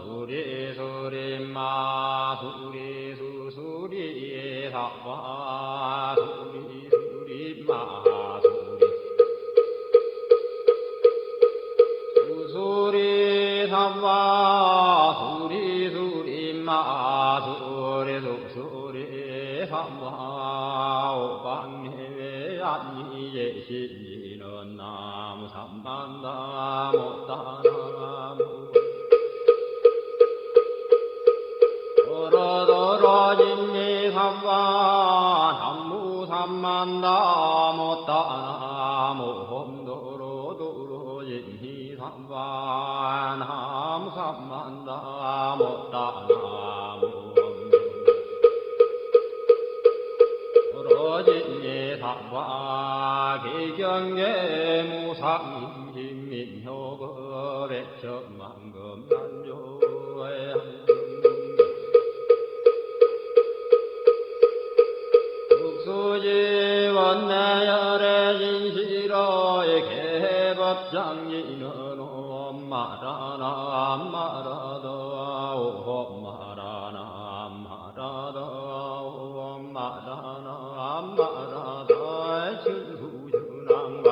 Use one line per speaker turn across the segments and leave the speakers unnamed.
수리 수리마 수리 수수리 사와 수리 수리마 수리 수수리 사와 수리 수리마 수리 수수리 사와 오방해외 안니예시지는 나무 삼만나무 따나무 도로도로진미삼와 남무 삼만나무 따나무 홈도로도로진미삼와 남무 삼만나무 따나무 도로진미삼와 기경계 무상인민효급의 천만금 난조의 수지원내열의 진시로의 개법장인은 엄마라나 엄마라다 엄마라나 엄마라다 엄마라나 엄마라다 진수준왕과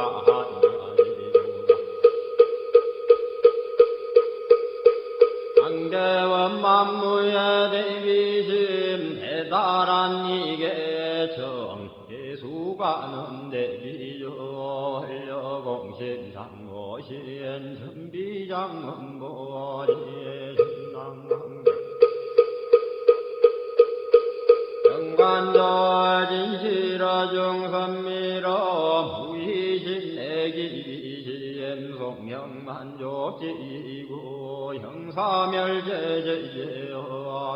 한계원 만무의 대비심 대단한 이계 정계수가는 대비요 헐려공신상고신 천비장은보리의 신랑왕 정관절 진실어 중선미러 무의신내기비시엔 송명만족지이고 형사멸제제제여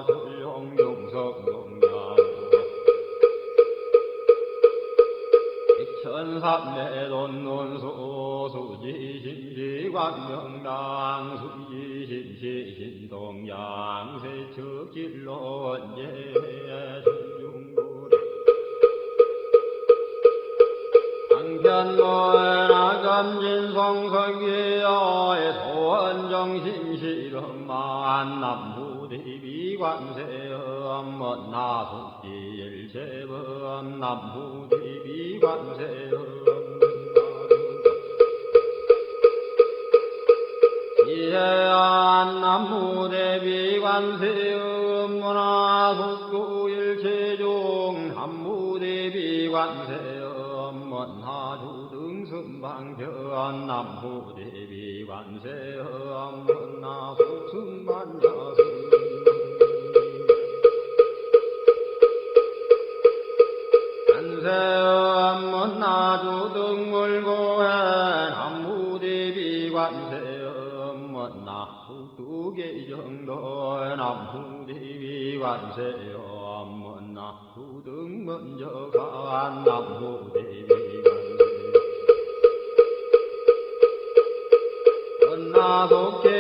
설용용성동양 천삼매돈논수 수지심시관명당 수지심시신동양 세척질로원제 천중고리 한편노나검진성성기여의 소원정신실험만 남무대비관세음 나속지일체범 남무대비관세음 이해안 남무대비관세음 문화속구일체종 남무대비관세음 문화주등승방편 남무대비관세음 문화속승반야승 관세음 문화주등물고해 남무대비관세음 문화후두계정도의 남무대비관세음 문화후등문적한 남무대비관세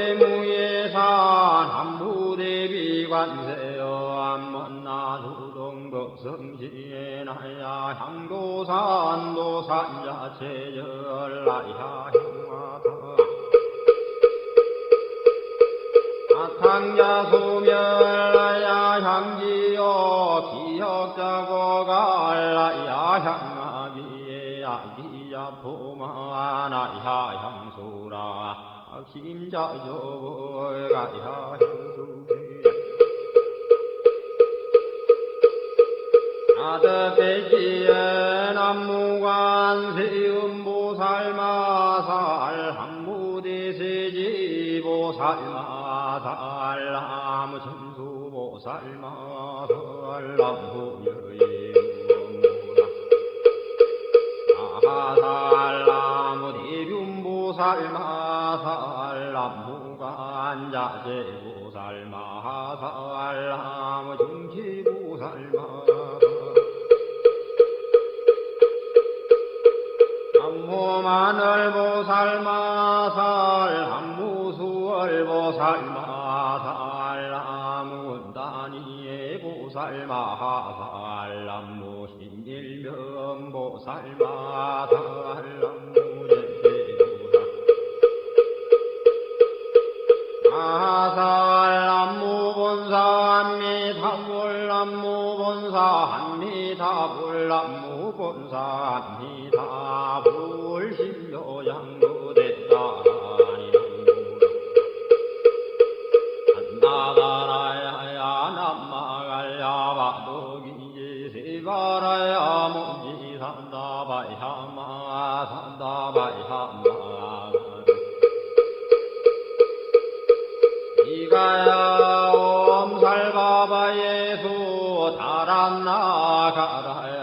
문화속계무예산 남무대비관세음 문화주동덕성시에나야 향도산도산자체절라야 향화다 아탕자소멸라야 향지요 기역자고갈라야 향아기에 아기자포마나야 향수라 심자조가야 향수리 아드배지에 남무관세음보살마살 항무대세지보살마살 나무천수보살마살 남무여인무라 아살 나무대륜보살마살 남무관자재보살마살 나무중지보살마살 남무마늘보살마살 남무수월보살마살 남무운다니의 보살마살 남무신일명보살마살 남무제세보살 마살 불삼이다 불신묘양무대다니 나다라야 남마갈야 바둑이지 시바라야 무지 산다바야마 산다바야마 이가야 엄살바바 예수 달았나가라야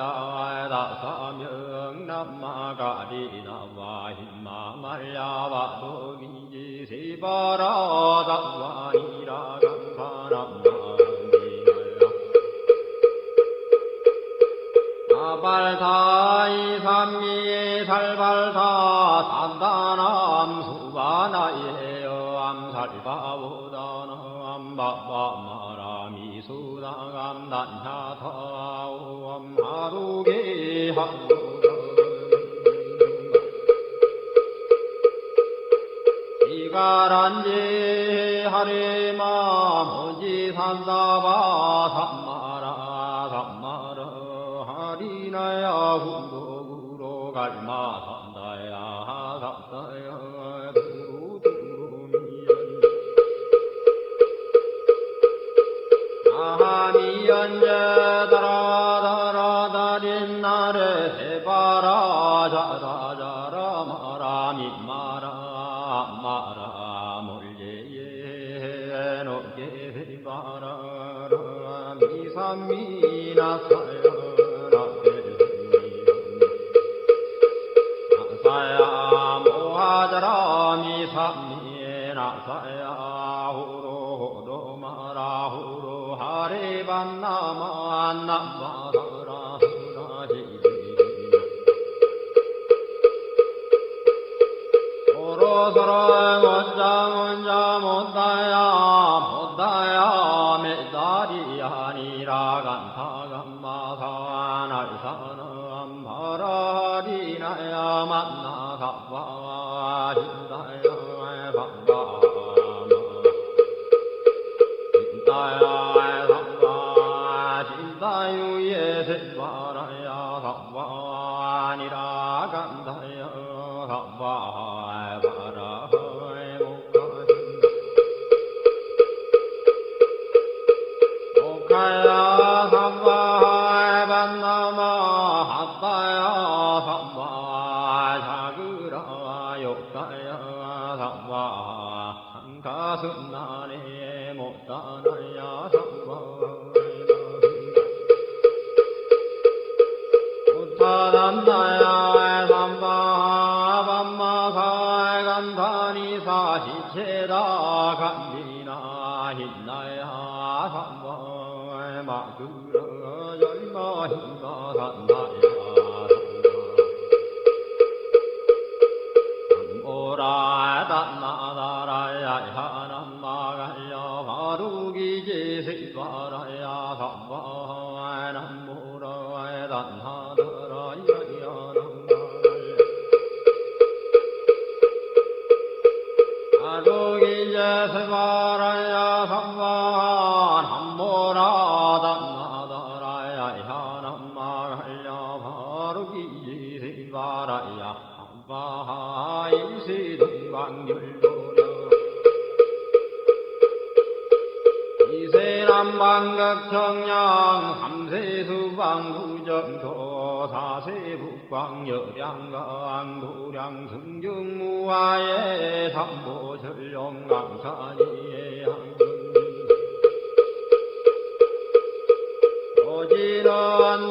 다사명 남마가리나와 힘마말야 바둑이지 시바라 다와니라 발타이 삼미에 살발타 산다남 수바나예요 암살바보다나 암바바마라미 수다감 난야타오 암하루게 하루가 이가란지 하리마 모지 산다바 삼마라 삼마라 하리나야 후로구로 갈마 산다야 산다야 두루두루미연 아미연제 다라다라다린 나래 해바라 자라자라 마라미 마라 마라 몰예예 노게 바라 미삼미나 사야 사야 모하자라 미삼미나 사야 후로 마라 후로 하리반나마 남마사라 후라지 서로서로 원자 못다야 못다야 메다리 아니라 간타간마사 날사는 바라리나야 만나가와 신다야 반가마 신다야 삼바 신다유예 신바라야 삼바니라 간다야 삼바 가야 삼바에 반나마 핫다야 삼바 자그라 욕다야 삼바 한가슴나네 못다나야 삼바 못다단다야 삼바 반마사에 간다니사 시체다 간디나 hin나야 삼바 마그라 열마 힘마 산다야 삼보라 단나다라야 하남마갈야 바루기지 시바라야 삼바 남보라 단나다라야 바루기지 시바라야 삼바 남보라 바라야 바하임시 동방열도려 이세남방극청량 삼세수방구정도 사세북광여량강 도량 승중무하에 삼보전령강산이에 오지는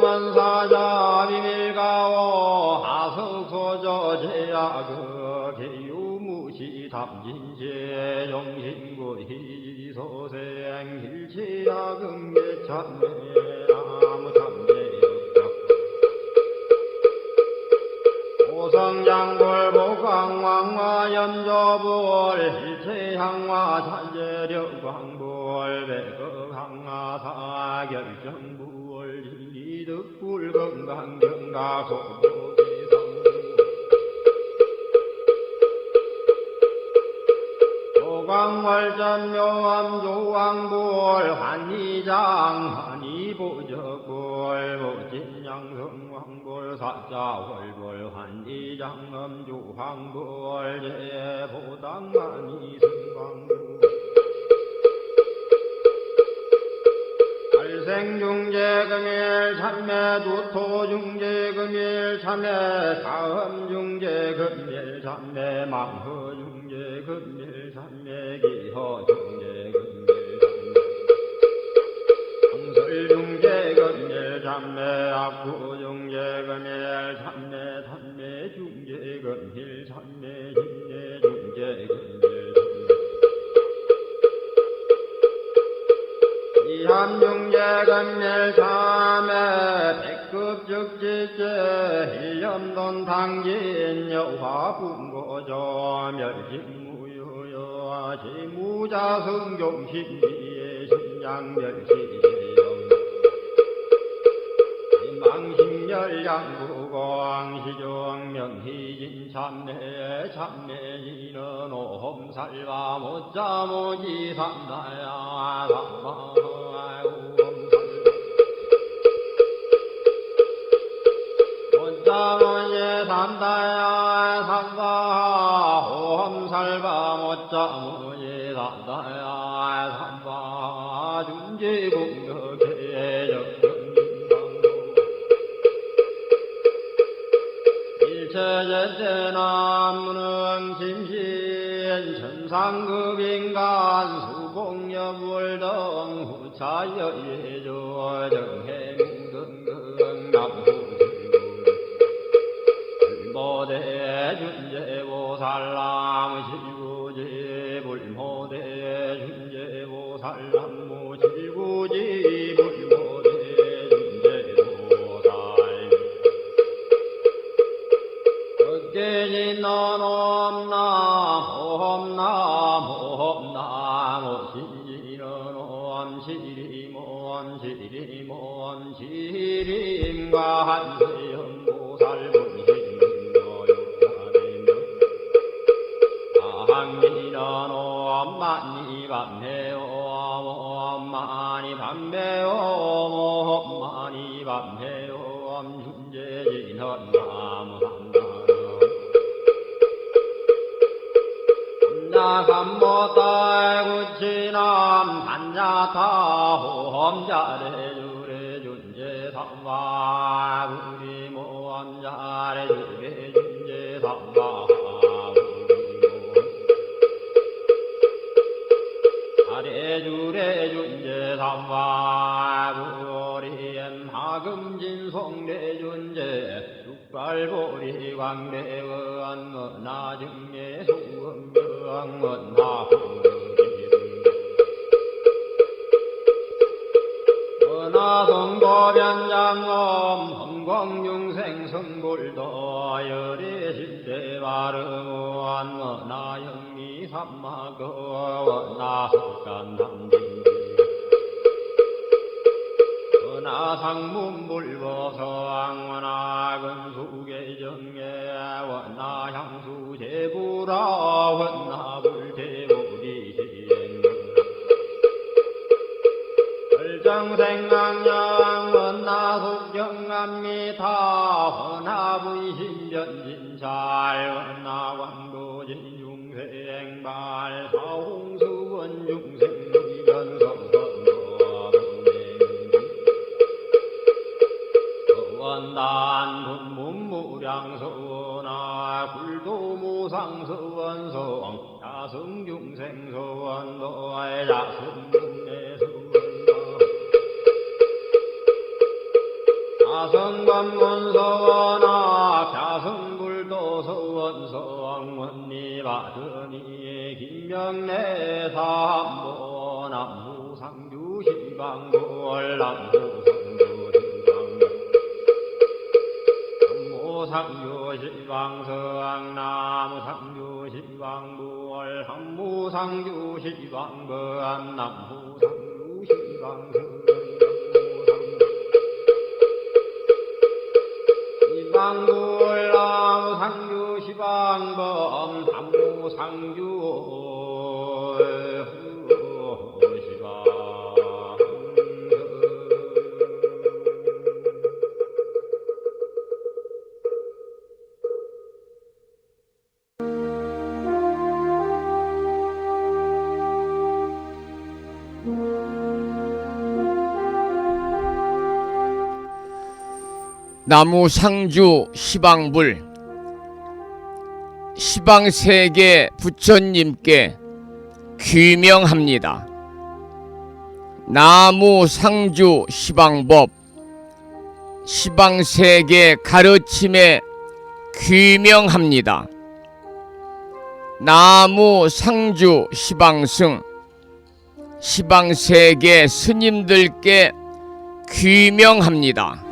원사자 비밀가오 하석소저 제야그 개유무시 담진제 영신구 희소생 hil치야금계 참매 아무참제역적 오성장골 복강왕화 염조불 hil체향화 찬제력광불 백극항화 사결정불 이득불 건강경가 소보기성 조광월전 묘암 조왕불 환희장 환희보적불 모진양성왕불 사자 월벌 환지장 엄주 황벌 제보당만이 승광주 발생중재금일 참매두토중재금일 참매 다음중재금일 참매 망허중재금일 참매 기허중재금일 설중재금일 참매 악구중재금일 참매 단매중재금일 참매 진례중재금일 이함중재금일 참매 백급적지제 일염돈 당진 여화분고조 멸진무효여 지무자성종신비의 신장멸시영 망신열양구광시종 명희진 참내 참내지는 오험살바 못자모지 삼다야 못자모지 삼다야 삼바 오험살바 못자모지 삼다야 삼바 준지공덕의 일체제대나무는 심신 천상급인간 수공여불등 후차여예조 정해무등등 남후승 불모대 준제보살람 실구지 불모대 준제보살람 실구지 불모대 깨진넌 옴나옴나옴나무 시리는 옴시리몬시리몬시림과 한세연보살문신노욕하리며 아항리는 옴마니밤해옴 옴마니밤해옴 준재진헌 나무한다 삼모딸구치남 단자타호험자래주래 준제삼바 우리모험자래주래 준제삼바 아래주래 준제삼바 우리엔 하금진송래준제 숙발보리 광대원 나중에 수원병원 나성도변장엄 험광중생 성불도 열애실대바르원 나영미 삼마거 나석간담진 나상문불보서왕원하 근수계정에 원나향수 제부라 원나불제부리시행 정생강양 원나속정암미타 원나부이신변진찰 원나광도진 중생발 사홍수원 중생의견성선도 원단 분문무량서원아 굴도무상서원성 자성중생서원도의 자성중내서원 자성관문서원아 갸성불도서원서왕원니바드니 김명래삼보 남무상주시방골 남무상주시방서왕 나무상주시방골 한무상주시방범 남무상주시방서 시방불나무 상주 시방범 삼무상주 시방
나무 상주 시방불 시방세계 부처님께 귀명합니다. 나무 상주 시방법 시방세계 가르침에 귀명합니다. 나무 상주 시방승 시방세계 스님들께 귀명합니다.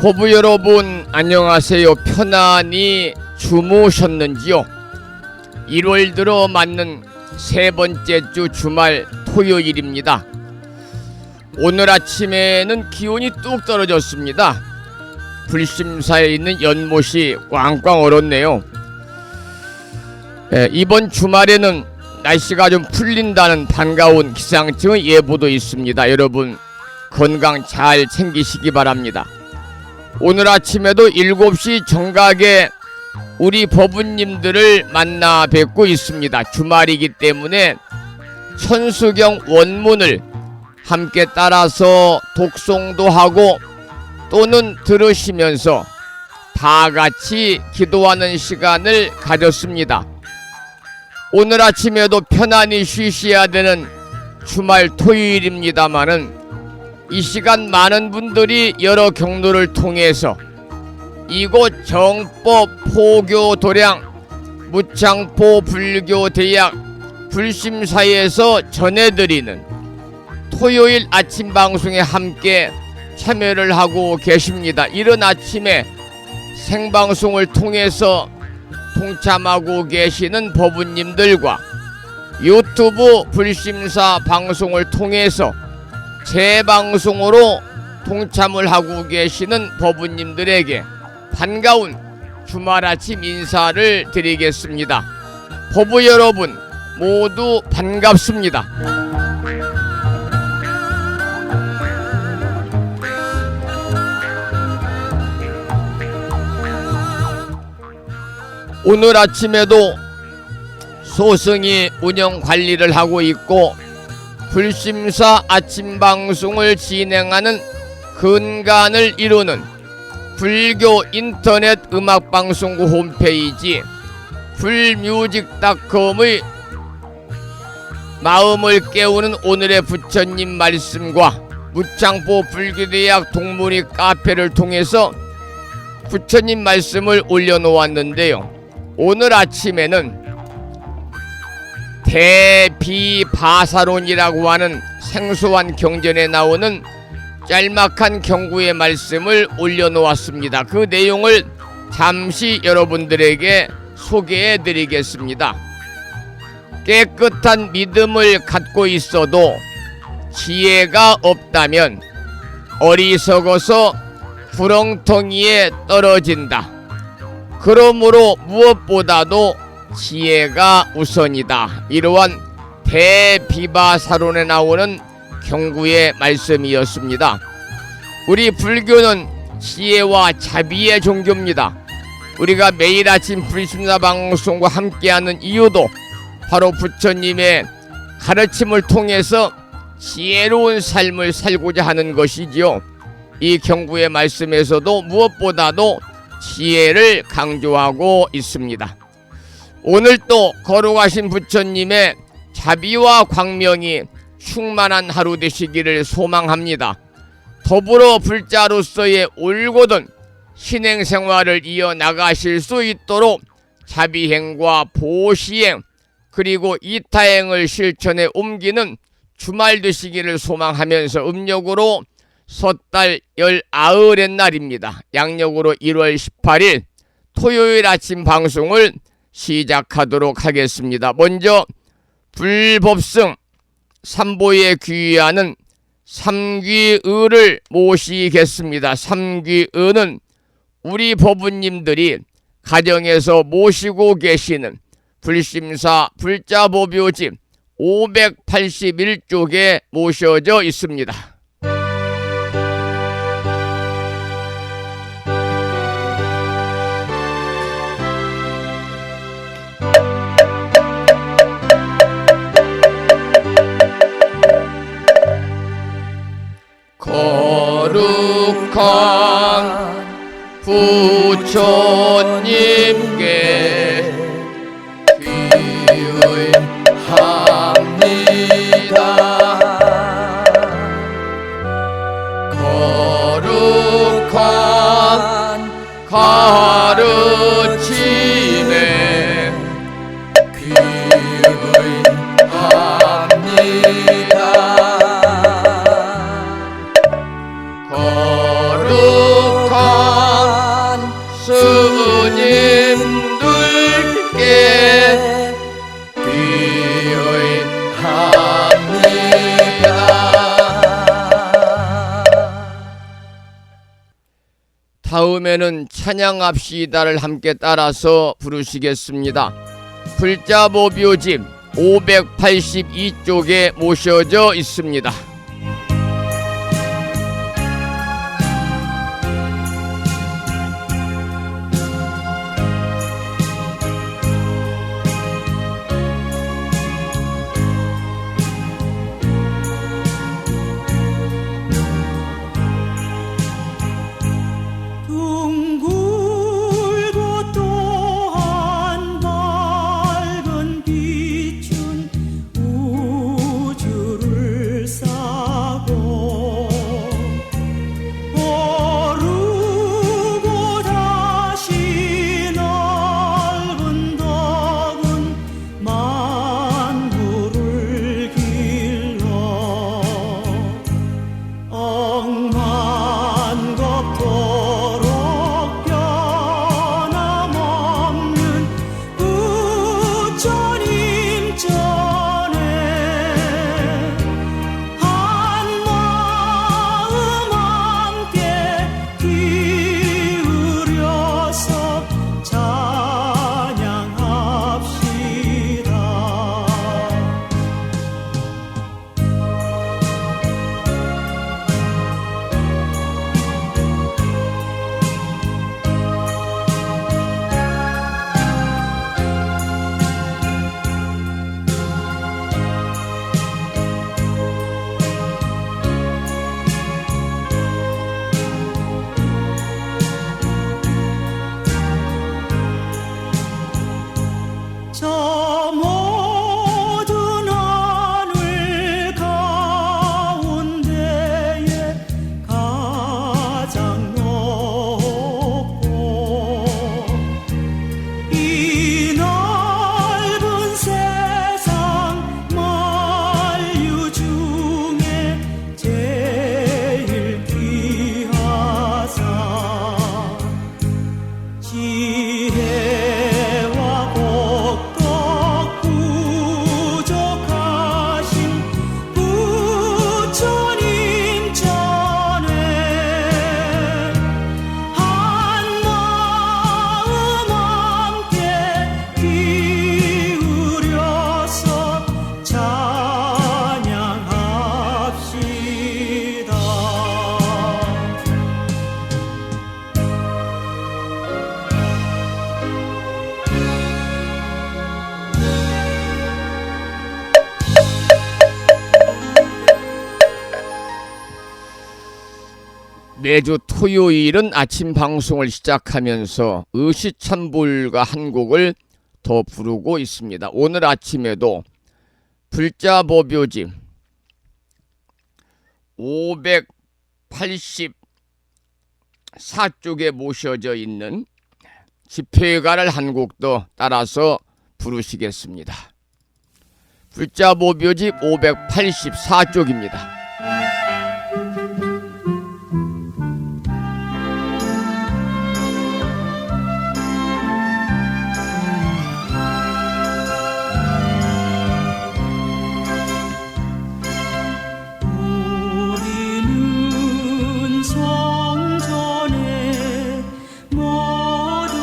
법부 여러분 안녕하세요. 편안히 주무셨는지요? 1월 들어 맞는 세 번째 주 주말 토요일입니다. 오늘 아침에는 기온이 뚝 떨어졌습니다. 불심사에 있는 연못이 꽝꽝 얼었네요. 이번 주말에는 날씨가 좀 풀린다는 반가운 기상청의 예보도 있습니다. 여러분 건강 잘 챙기시기 바랍니다. 오늘 아침에도 7시 정각에 우리 법부님들을 만나 뵙고 있습니다. 주말이기 때문에 천수경 원문을 함께 따라서 독송도 하고 또는 들으시면서 다 같이 기도하는 시간을 가졌습니다. 오늘 아침에도 편안히 쉬셔야 되는 주말 토요일입니다마는 이 시간 많은 분들이 여러 경로를 통해서 이곳 정법 포교 도량 무창포 불교 대학 불심사에서 전해드리는 토요일 아침 방송에 함께 참여를 하고 계십니다. 이른 아침에 생방송을 통해서 동참하고 계시는 법부님들과 유튜브 불심사 방송을 통해서 재방송으로 동참을 하고 계시는 법부님들에게 반가운 주말 아침 인사를 드리겠습니다. 법부 여러분 모두 반갑습니다. 오늘 아침에도 소승이 운영 관리를 하고 있고 불심사 아침 방송을 진행하는 근간을 이루는 불교 인터넷 음악방송국 홈페이지 불뮤직닷컴의 마음을 깨우는 오늘의 부처님 말씀과 무창포 불교대학 동문회 카페를 통해서 부처님 말씀을 올려놓았는데요. 오늘 아침에는 대비바사론이라고 하는 생소한 경전에 나오는 짤막한 경구의 말씀을 올려놓았습니다. 그 내용을 잠시 여러분들에게 소개해 드리겠습니다. 깨끗한 믿음을 갖고 있어도 지혜가 없다면 어리석어서 구렁텅이에 떨어진다. 그러므로 무엇보다도 지혜가 우선이다. 이러한 대비바사론에 나오는 경구의 말씀이었습니다. 우리 불교는 지혜와 자비의 종교입니다. 우리가 매일 아침 불심사 방송과 함께하는 이유도 바로 부처님의 가르침을 통해서 지혜로운 삶을 살고자 하는 것이지요. 이 경구의 말씀에서도 무엇보다도 지혜를 강조하고 있습니다. 오늘 또 거룩하신 부처님의 자비와 광명이 충만한 하루 되시기를 소망합니다. 더불어 불자로서의 올곧은 신행생활을 이어나가실 수 있도록 자비행과 보시행 그리고 이타행을 실천에 옮기는 주말 되시기를 소망하면서 음력으로 섣달 19의 날입니다. 양력으로 1월 18일 토요일 아침 방송을 시작하도록 하겠습니다. 먼저 불법승 삼보에 귀의하는 삼귀의를 모시겠습니다. 삼귀의는 우리 법부님들이 가정에서 모시고 계시는 불심사 불자보묘지 581쪽에 모셔져 있습니다. 거룩한 부처님께 귀의합니다. 거룩한 가르침에 귀의합니다. 거룩한 스님들께 다음에는 찬양합시다를 함께 따라서 부르시겠습니다. 불자보묘집 582쪽에 모셔져 있습니다. 매주 토요일은 아침 방송을 시작하면서 의시찬불가 한 곡을 더 부르고 있습니다. 오늘 아침에도 불자보묘지 584쪽에 모셔져 있는 집회가를 한 곡도 따라서 부르시겠습니다. 불자보묘지 584쪽입니다.
우리는 성전에 모두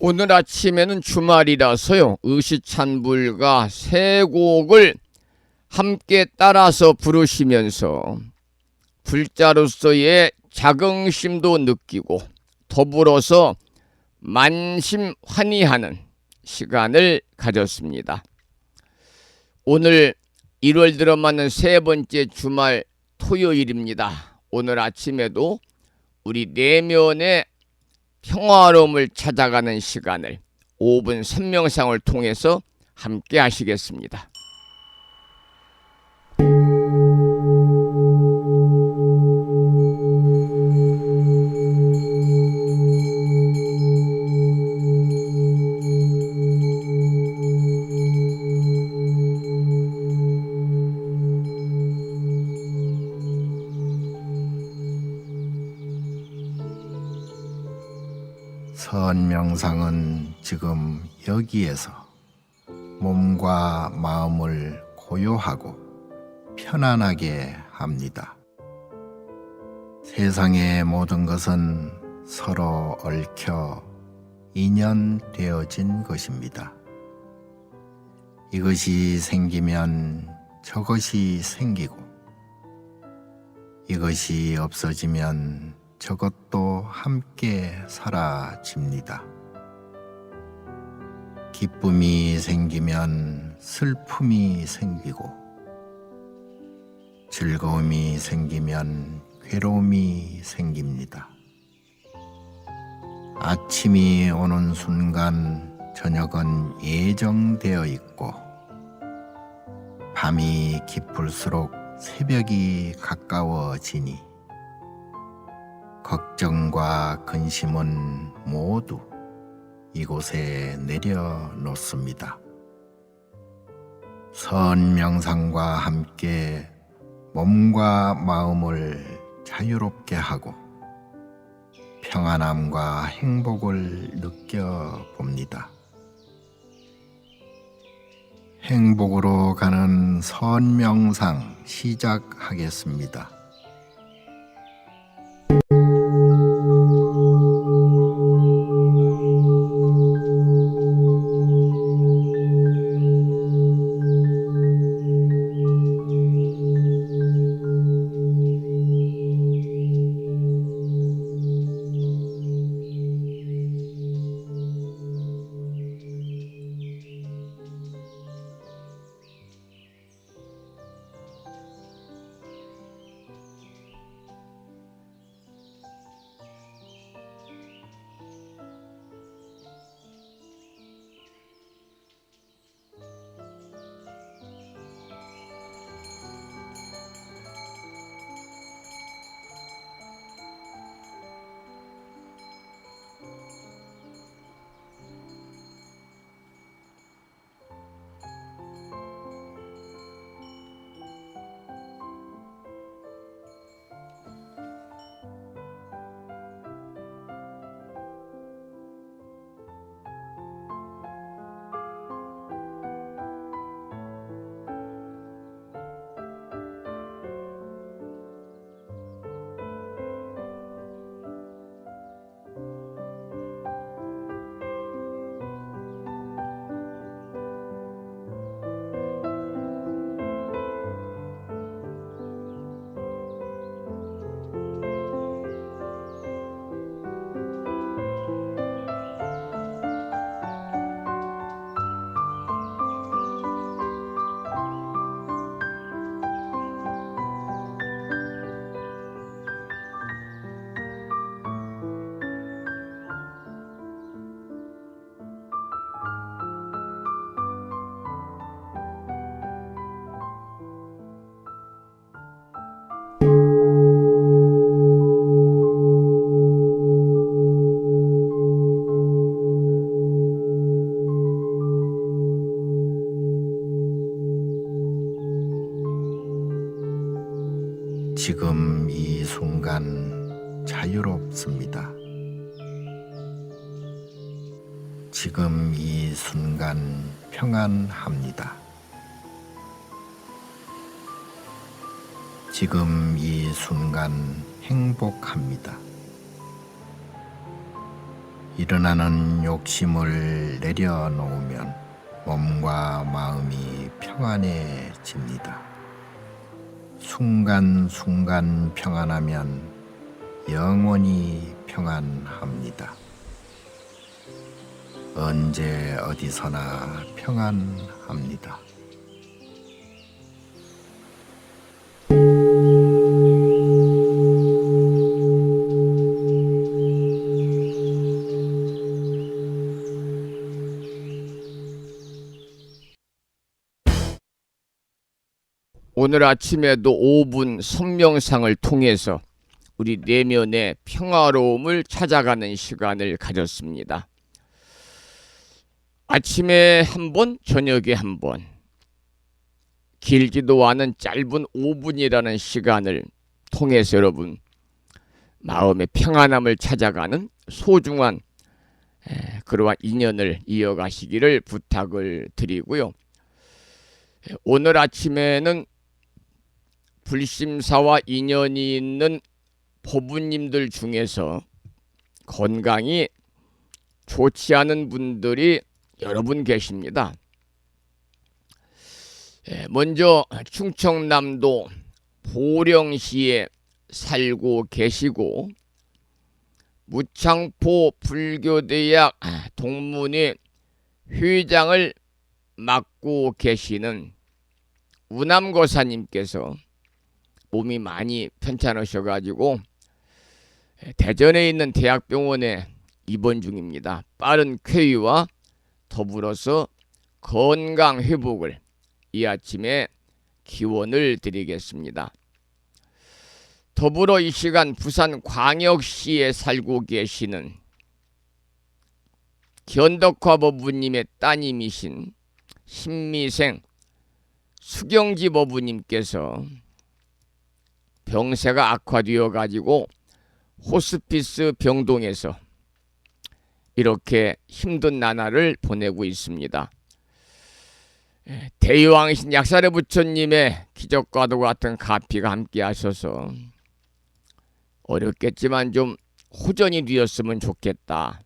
오늘 아침에는 주말이라서요, 의시찬불가 세 곡을 함께 따라서 부르시면서 불자로서의 자긍심도 느끼고 더불어서 만심환의하는 시간을 가졌습니다. 오늘 1월 들어맞는 세 번째 주말 토요일입니다. 오늘 아침에도 우리 내면의 평화로움을 찾아가는 시간을 5분 선명상을 통해서 함께 하시겠습니다.
선명상은 지금 여기에서 몸과 마음을 고요하고 편안하게 합니다. 세상의 모든 것은 서로 얽혀 인연되어진 것입니다. 이것이 생기면 저것이 생기고, 이것이 없어지면 저것도 함께 사라집니다. 기쁨이 생기면 슬픔이 생기고, 즐거움이 생기면 괴로움이 생깁니다. 아침이 오는 순간 저녁은 예정되어 있고, 밤이 깊을수록 새벽이 가까워지니 걱정과 근심은 모두 이곳에 내려놓습니다. 선명상과 함께 몸과 마음을 자유롭게 하고 평안함과 행복을 느껴봅니다. 행복으로 가는 선명상 시작하겠습니다. 지금 이 순간 자유롭습니다. 지금 이 순간 평안합니다. 지금 이 순간 행복합니다. 일어나는 욕심을 내려놓으면 몸과 마음이 평안해집니다. 순간순간 평안하면 영원히 평안합니다. 언제 어디서나 평안합니다.
오늘 아침에도 5분 선명상을 통해서 우리 내면의 평화로움을 찾아가는 시간을 가졌습니다. 아침에 한 번, 저녁에 한 번, 길지도 않은 짧은 5분이라는 시간을 통해서 여러분 마음의 평안함을 찾아가는 소중한 그러한 인연을 이어가시기를 부탁을 드리고요. 오늘 아침에는 불심사와 인연이 있는 법부님들 중에서 건강이 좋지 않은 분들이 여러 분 계십니다. 먼저 충청남도 보령시에 살고 계시고 무창포 불교대학 동문회 회장을 맡고 계시는 우남거사님께서 몸이 많이 편찮으셔가지고 대전에 있는 대학병원에 입원 중입니다. 빠른 쾌유와 더불어서 건강 회복을 이 아침에 기원을 드리겠습니다. 더불어 이 시간 부산광역시에 살고 계시는 견덕화 법부님의 따님이신 신미생 수경지 법부님께서 병세가 악화되어 가지고 호스피스 병동에서 이렇게 힘든 나날을 보내고 있습니다. 대유왕이신 약사의 부처님의 기적과도 같은 가피가 함께 하셔서 어렵겠지만 좀 호전이 되었으면 좋겠다.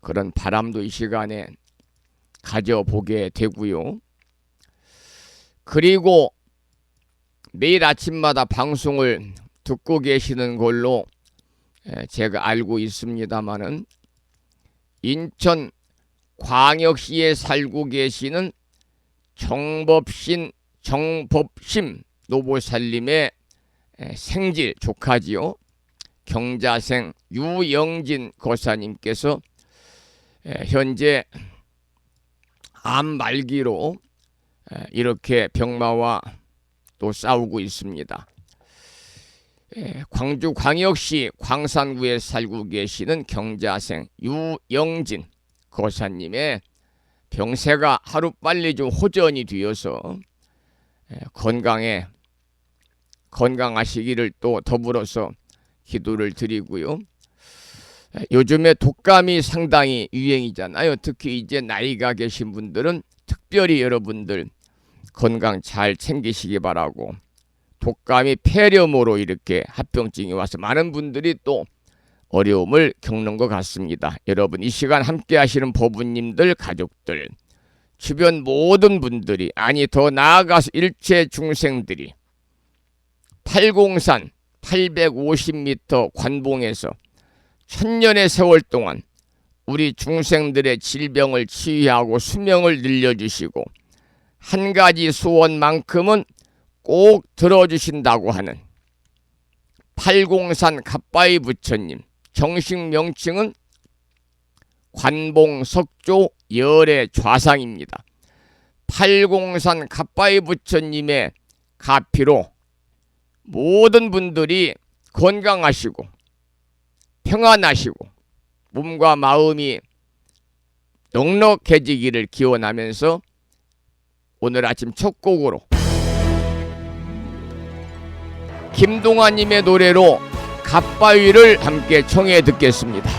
그런 바람도 이 시간에 가져보게 되고요. 그리고 매일 아침마다 방송을 듣고 계시는 걸로 제가 알고 있습니다마는 인천 광역시에 살고 계시는 정법심 노보살님의 생질 조카지요. 경자생 유영진 거사님께서 현재 암 말기로 이렇게 병마와 또 싸우고 있습니다. 광주 광역시 광산구에 살고 계시는 경자생 유영진 거사님의 병세가 하루빨리 좀 호전이 되어서 건강하시기를 또 더불어서 기도를 드리고요. 요즘에 독감이 상당히 유행이잖아요. 특히 이제 나이가 계신 분들은 특별히 여러분들 건강 잘 챙기시기 바라고, 독감이 폐렴으로 이렇게 합병증이 와서 많은 분들이 또 어려움을 겪는 것 같습니다. 여러분 이 시간 함께 하시는 법부님들, 가족들, 주변 모든 분들이, 아니 더 나아가서 일체 중생들이 803 850m 관봉에서 천년의 세월 동안 우리 중생들의 질병을 치유하고 수명을 늘려주시고 한 가지 소원만큼은 꼭 들어주신다고 하는 803 갓바위 부처님, 정식 명칭은 관봉석조 열의 좌상입니다. 803 갓바위 부처님의 가피로 모든 분들이 건강하시고 평안하시고 몸과 마음이 넉넉해지기를 기원하면서 오늘 아침 첫 곡으로 김동아님의 노래로 갓바위를 함께 청해 듣겠습니다.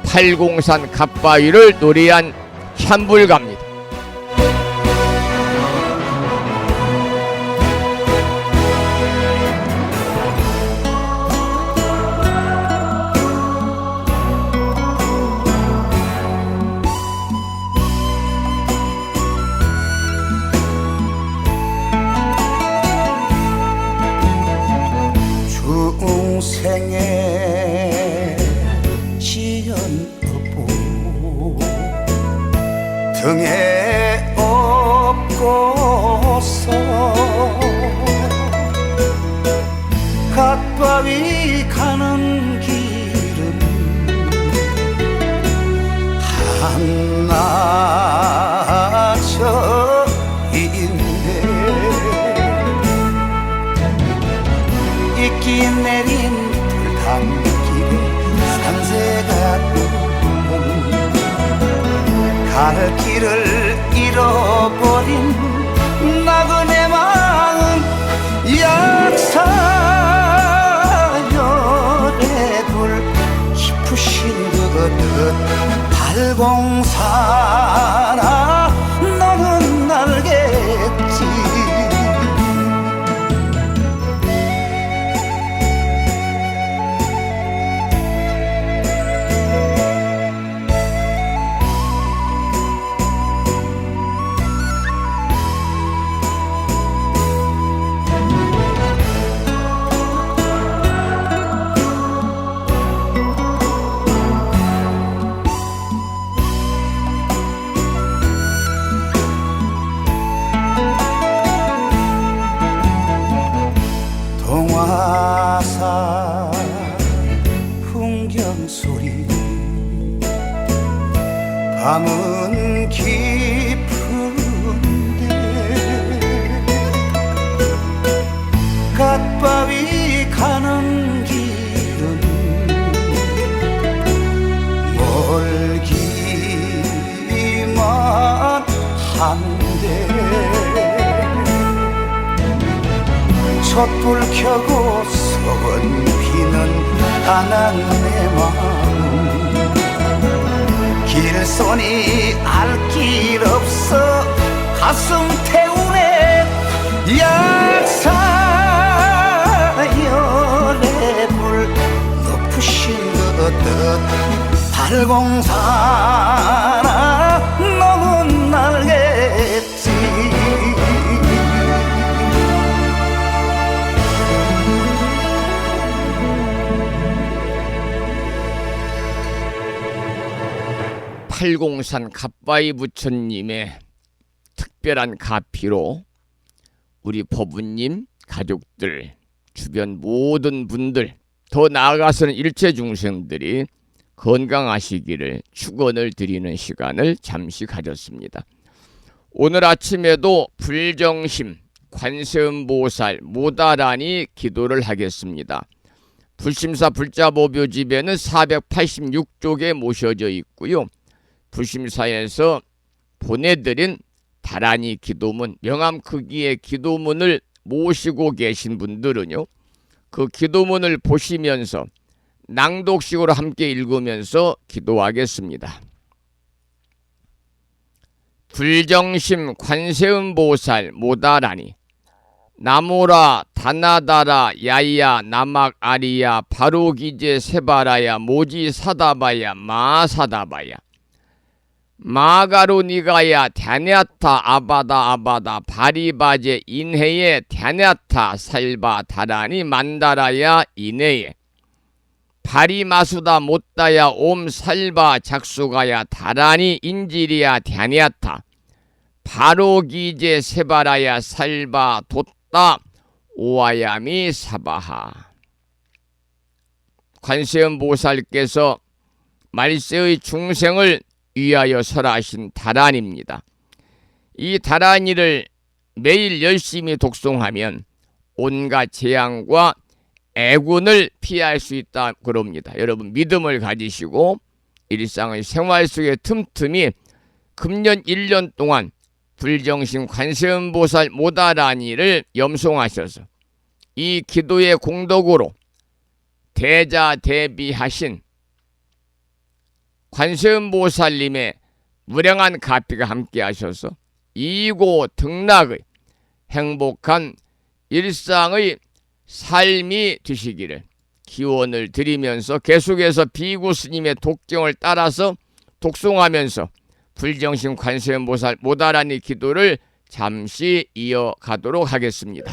803 갓바위를 노래한 찬불갑니다.
걷고서 갓바위 가는 길은 한나절인데 익기 내린 불담길에 산새가 뿜는 갈 길을 잃어버린 나그네 마음 약사열의 불 깊으신 듯 발공사나 너는 알겠지. 동화사 풍경소리 밤은 깊은데 갓바위 가는 길은 멀기만 한데 촛불 켜고 석은 피는 가난 내 마음 길손이 알 길 없어 가슴 태우네 약사열의 불 높으신 듯 발공사나 너는 알겠지.
팔공산 갓바위 부처님의 특별한 가피로 우리 법우님 가족들 주변 모든 분들 더 나아가서는 일체 중생들이 건강하시기를 축원을 드리는 시간을 잠시 가졌습니다. 오늘 아침에도 불정심 관세음보살 모다라니 기도를 하겠습니다. 불심사 불자보묘집에는 486쪽에 모셔져 있고요. 불심사에서 보내드린 다라니 기도문 명함 크기의 기도문을 모시고 계신 분들은요, 그 기도문을 보시면서 낭독식으로 함께 읽으면서 기도하겠습니다. 불정심 관세음보살 모다라니 나모라 다나다라 야야 나막 아리야 바로기제 세바라야 모지사다바야 마사다바야 마가로니가야 갸냐타 아바다 아바다 바리바제 인해에 갸냐타 살바 다라니 만다라야 이내에 바리마수다 못다야 옴 살바 작수가야 다라니 인지리야 갸냐타 바로기제 세바라야 살바 돛다 오아야미 사바하. 관세음보살께서 말세의 중생을 위하여 설하신 다란입니다. 이 다란이를 매일 열심히 독송하면 온갖 재앙과 애군을 피할 수 있다 그럽니다. 여러분 믿음을 가지시고 일상의 생활 속에 틈틈이 금년 1년 동안 불정심 관세음보살 모다라니를 염송하셔서 이 기도의 공덕으로 대자대비하신 관세음보살님의 무량한 가피가 함께 하셔서 이고 등락의 행복한 일상의 삶이 되시기를 기원을 드리면서 계속해서 비구 스님의 독경을 따라서 독송하면서 불정심 관세음보살 모다라니 기도를 잠시 이어가도록 하겠습니다.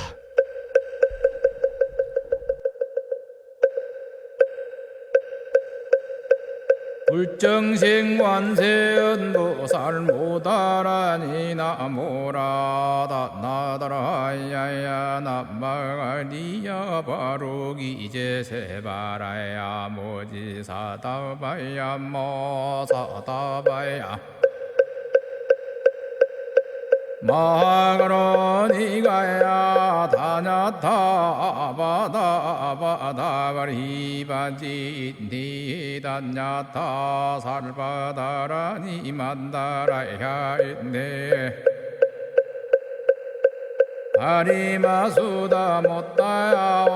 불정식 관세음보살 모다라니 나모라다 나다라야야 나마가리야 바로기 제세바라야 모지사다바야 모사다바야 마가로니가야 다냐타바다바다바리바지 니다냐타 살바다라니 만다라야 있네 다리마수다 못다야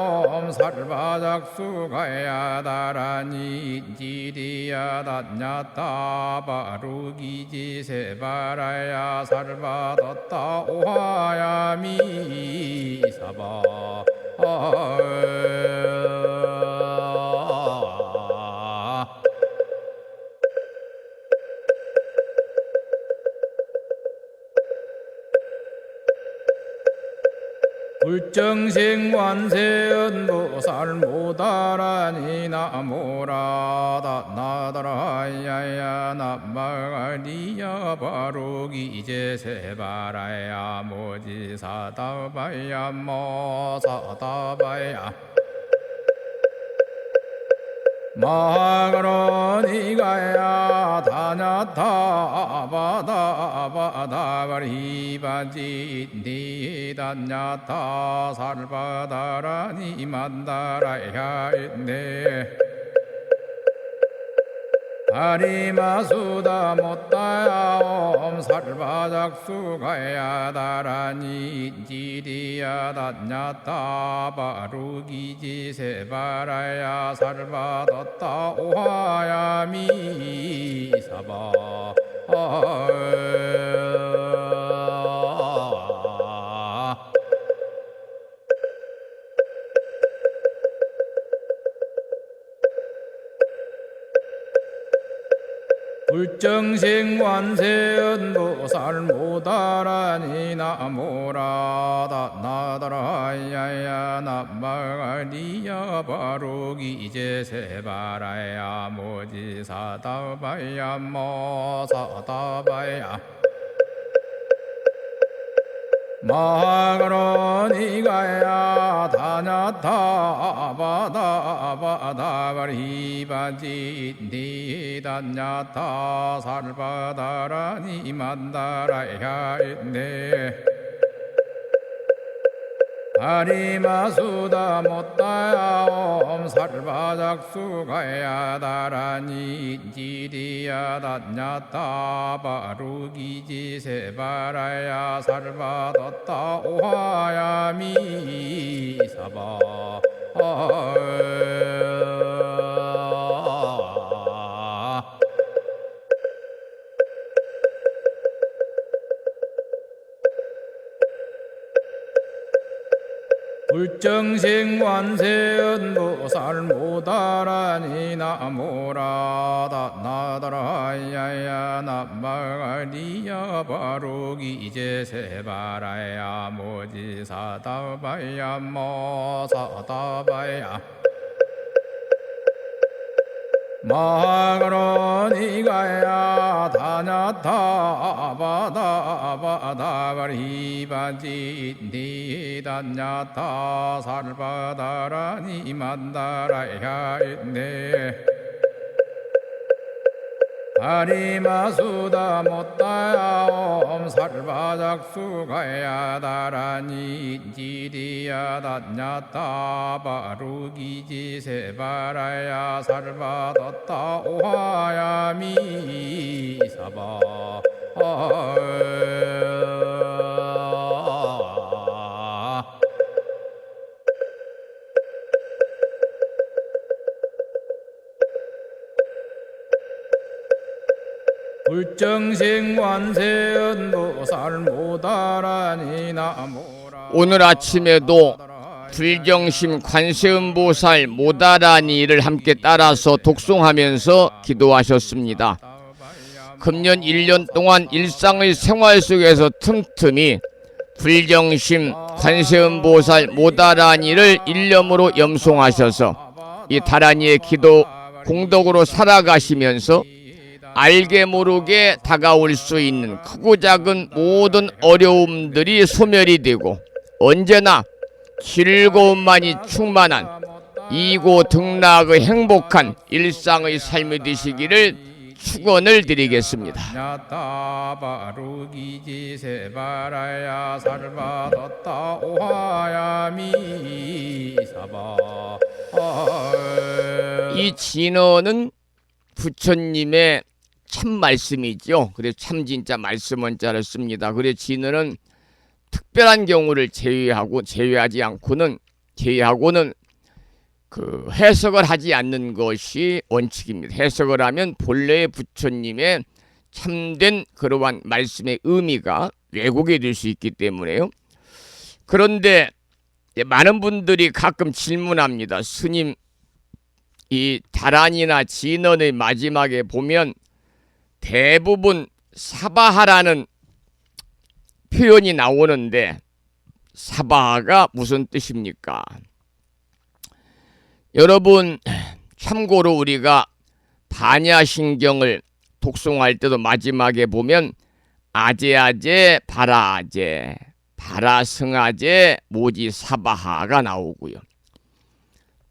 살바작수가야 다라니 지리야 다냐타 바루기지 세바라야 살바뒀다 오하야미 사바 불정식 관세음보살 모다라니 나모라다 나다라야야 나마가리야 바로기 제세바라야 모지사다바야 모사다바야 마가로니가야 다냐타바다바다바리바지 니다냐타 살바다라니 만다라야 있네 다리마수다 못다야 살바작수가야 다라니 지리야 다냐타 바루기지 세바라야 살바뒀다 오하야미 사바 불정식 관세음보살 모다라니 나모라다 나다라야야 나마가리야 바로기 제세바라야 모지사다바야 모사다바야 마가로니가야 다냐타바다바다바리바지 니다냐타 살바다라니 만다라야 있네 다리마수다 못다야 살바작수가야 다라니 지리야 다냐타 바루기지 세바라야 살바뒀다 오하야미 사바 불정식 관세음보살 모다라니 나모라다 나다라야야 나마가리야 바로기 제세바라야 모지사다바야 모사다바야 마가로니가야 다냐타바다바다바리바지 니다냐타 살바다라니 만다라야 있네 다리마수다 못다야 살바작수가야 다라니 지리야 다냐타 바루기지 세바라야 살바뒀다 오하야미 사바 불정식 관세음보살 모다라니 나모라
오늘 아침에도 불정심 관세음보살 모다라니를 함께 따라서 독송하면서 기도하셨습니다. 금년 1년 동안 일상의 생활 속에서 틈틈이 불정심 관세음보살 모다라니를 일념으로 염송하셔서 이 다라니의 기도 공덕으로 살아가시면서 알게 모르게 다가올 수 있는 크고 작은 모든 어려움들이 소멸이 되고 언제나 즐거움만이 충만한 이고 등락의 행복한 일상의 삶이 되시기를 축원을 드리겠습니다. 이 진어는 부처님의 참 말씀이죠. 그래서 참 진짜 말씀 원자를 씁니다. 그래서 진어는 특별한 경우를 제외하지 않고는 그 해석을 하지 않는 것이 원칙입니다. 해석을 하면 본래의 부처님의 참된 그러한 말씀의 의미가 왜곡이 될 수 있기 때문에요. 그런데 많은 분들이 가끔 질문합니다. 스님, 이 다란이나 진언의 마지막에 보면 대부분 사바하라는 표현이 나오는데 사바하가 무슨 뜻입니까? 여러분, 참고로 우리가 반야신경을 독송할 때도 마지막에 보면 아제아제 바라아제 바라승아제 모지 사바하가 나오고요.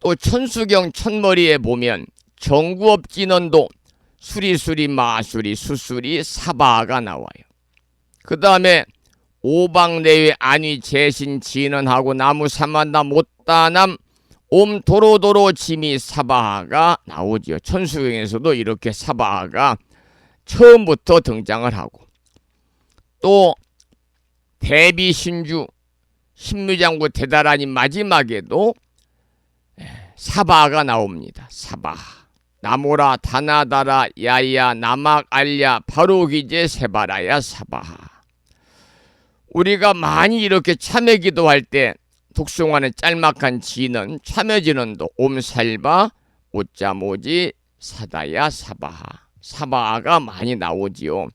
또 천수경 첫머리에 보면 정구업진언도 수리수리 마수리 수수리 사바하가 나와요. 그 다음에 오방내외 안위 재신 진언하고 나무사만나 못다남 옴도로도로 지미 사바하가 나오지요. 천수경에서도 이렇게 사바하가 처음부터 등장을 하고, 또 대비신주 신무장구 대다라니 마지막에도 사바하가 나옵니다. 사바하 나모라 다나다라 야야 나막 알야 바로기제 세바라야 사바하. 우리가 많이 이렇게 참회 기도할 때 독송하는 짤막한 진언 참회진언도 옴살바 오짜모지 사다야 사바하 사바하가 많이 나오지요.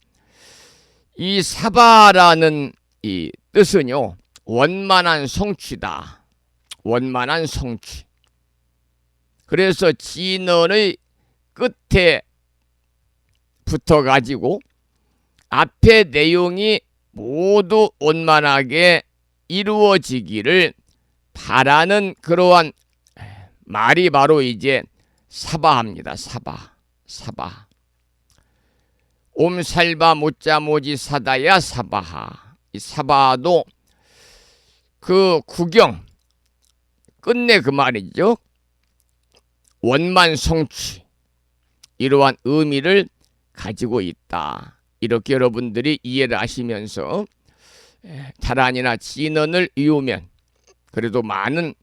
이 사바라는 이 뜻은요, 원만한 성취다. 원만한 성취. 그래서 진언의 끝에 붙어가지고 앞에 내용이 모두 원만하게 이루어지기를 바라는 그러한 말이 바로 이제 사바합니다. 사바. 옴살바 모짜모지 사다야 사바하. 이 사바도 그 구경 끝내 그 말이죠. 원만 성취, 이러한 의미를 가지고 있다. 이렇게 여러분들이 이해를 하시면서 다란이나 진언을 이으면 그래도 많은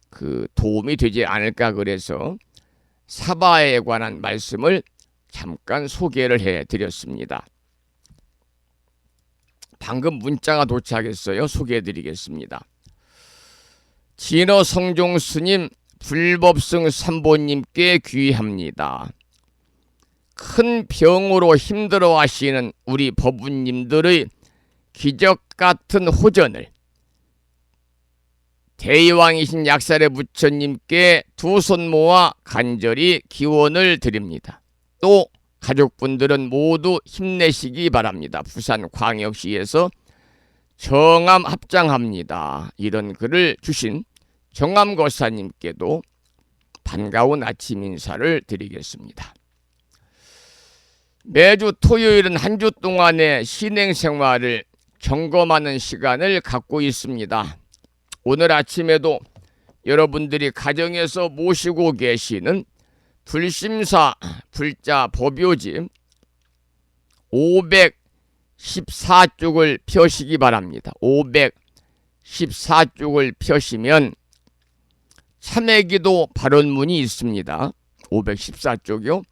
그 도움이 되지 않을까, 그래서 사바에 관한 말씀을 잠깐 소개를 해드렸습니다. 방금 문자가 도착했어요. 소개해드리겠습니다. 진어 성종 스님 불법승 삼보님께 귀합니다. 큰 병으로 힘들어 하시는 우리 법부님들의 기적 같은 호전을 대의왕이신 약살의 부처님께 두 손 모아 간절히 기원을 드립니다. 또 가족분들은 모두 힘내시기 바랍니다. 부산광역시에서 정암 합장합니다. 이런 글을 주신 정암거사님께도 반가운 아침 인사를 드리겠습니다. 매주 토요일은 한 주 동안의 신행생활을 점검하는 시간을 갖고 있습니다. 오늘 아침에도 여러분들이 가정에서 모시고 계시는 불심사 불자 법요지 514쪽을 펴시기 바랍니다. 514쪽을 펴시면 참회기도 발언문이 있습니다. 514쪽이요.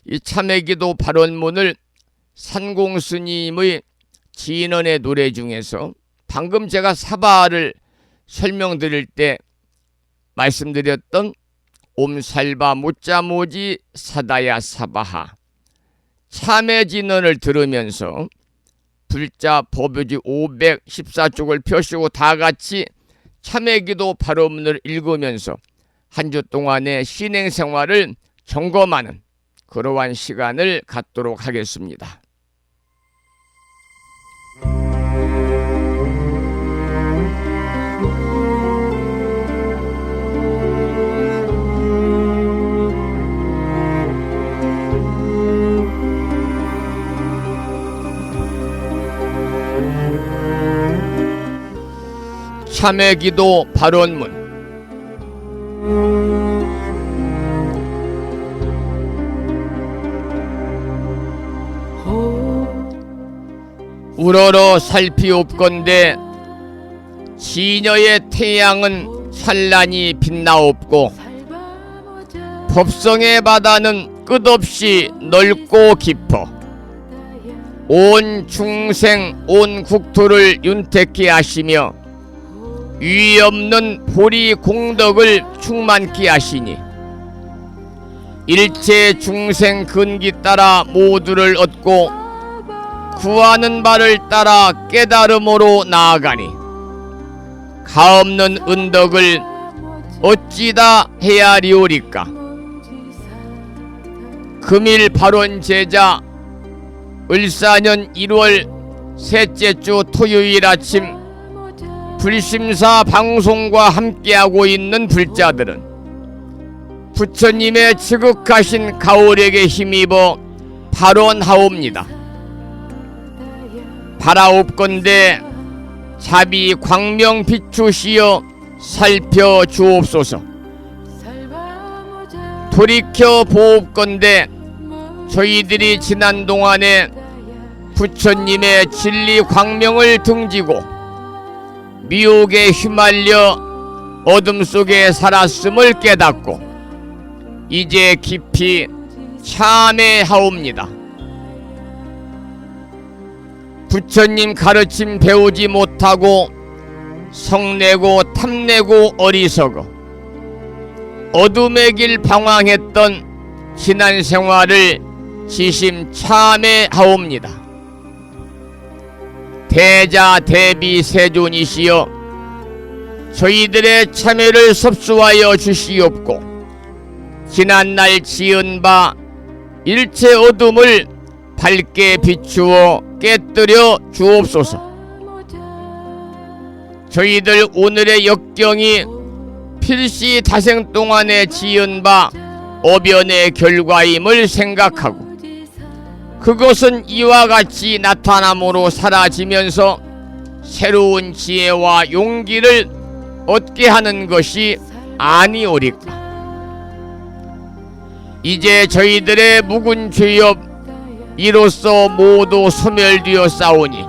이 참회기도 발언문을 산공스님의 진언의 노래 중에서 방금 제가 사바를 설명드릴 때 말씀드렸던 옴살바 모짜모지 사다야 사바하 참회진언을 들으면서 불자 법요지 514쪽을 펴시고 다같이 참회기도 발언문을 읽으면서 한 주 동안의 신행생활을 점검하는 그러한 시간을 갖도록 하겠습니다. 참회기도 발언문. 우러러 살피옵건대 지녀의 태양은 찬란히 빛나옵고 법성의 바다는 끝없이 넓고 깊어 온 중생 온 국토를 윤택케 하시며 위의 없는 보리 공덕을 충만케 하시니 일체 중생 근기 따라 모두를 얻고 구하는 바를 따라 깨달음으로 나아가니 가없는 은덕을 어찌다 헤아리오리까. 금일 발원 제자 을사년 1월 셋째 주 토요일 아침 불심사 방송과 함께하고 있는 불자들은 부처님의 지극하신 가호력에 힘입어 발언하옵니다. 바라옵건대 자비 광명 비추시어 살펴주옵소서. 돌이켜 보옵건대 저희들이 지난 동안에 부처님의 진리 광명을 등지고 미혹에 휘말려 어둠 속에 살았음을 깨닫고 이제 깊이 참회하옵니다. 부처님 가르침 배우지 못하고 성내고 탐내고 어리석어 어둠의 길 방황했던 지난 생활을 지심 참회하옵니다. 대자 대비 세존이시여 저희들의 참회를 섭수하여 주시옵고 지난날 지은 바 일체 어둠을 밝게 비추어 깨뜨려 주옵소서. 저희들 오늘의 역경이 필시 다생 동안에 지은 바 어변의 결과임을 생각하고 그것은 이와 같이 나타남으로 사라지면서 새로운 지혜와 용기를 얻게 하는 것이 아니오리까. 이제 저희들의 묵은 죄업 이로써 모두 소멸되어 싸우니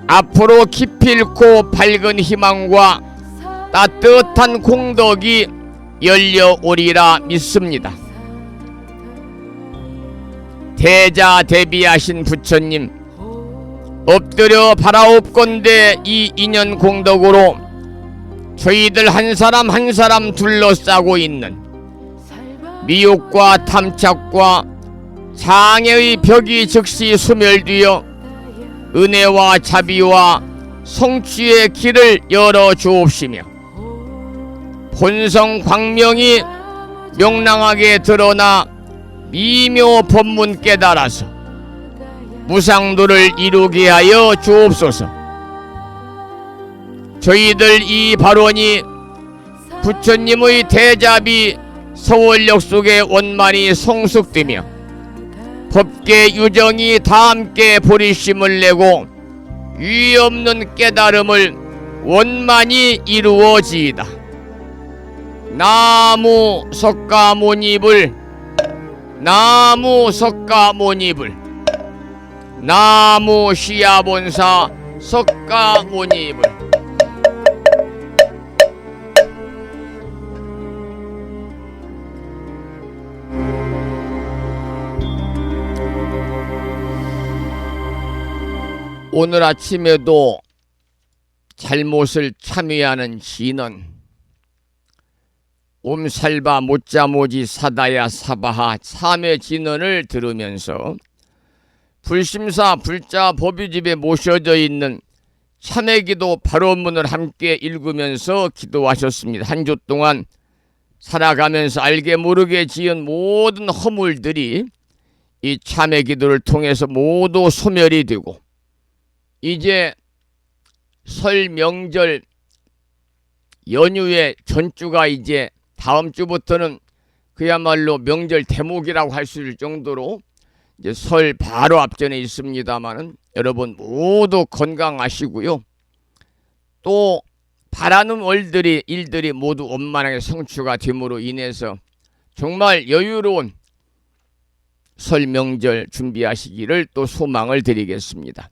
앞으로 기필코 밝은 희망과 따뜻한 공덕이 열려오리라 믿습니다. 대자 대비하신 부처님 엎드려 바라옵건대 이 인연 공덕으로 저희들 한 사람 한 사람 둘러싸고 있는 미혹과 탐착과 장애의 벽이 즉시 소멸되어 은혜와 자비와 성취의 길을 열어 주옵시며 본성 광명이 명랑하게 드러나 미묘 법문 깨달아서 무상도를 이루게 하여 주옵소서. 저희들 이 발언이 부처님의 대자비 서원력 속에 원만히 성숙되며 법계 유정이 다 함께 보리심을 내고 유의 없는 깨달음을 원만히 이루어지이다. 나무 석가모니불 나무 석가모니불 나무 시야본사 석가모니불. 오늘 아침에도 잘못을 참회하는 진언 옴살바 못자모지 사다야 사바하 참회 진언을 들으면서 불심사 불자 법유집에 모셔져 있는 참회기도 발언문을 함께 읽으면서 기도하셨습니다. 한 주 동안 살아가면서 알게 모르게 지은 모든 허물들이 이 참회 기도를 통해서 모두 소멸이 되고 이제 설 명절 연휴의 전주가 이제 다음 주부터는 그야말로 명절 대목이라고 할 수 있을 정도로 이제 설 바로 앞전에 있습니다만은 여러분 모두 건강하시고요. 또 바라는 일들이 모두 원만하게 성취가 됨으로 인해서 정말 여유로운 설 명절 준비하시기를 또 소망을 드리겠습니다.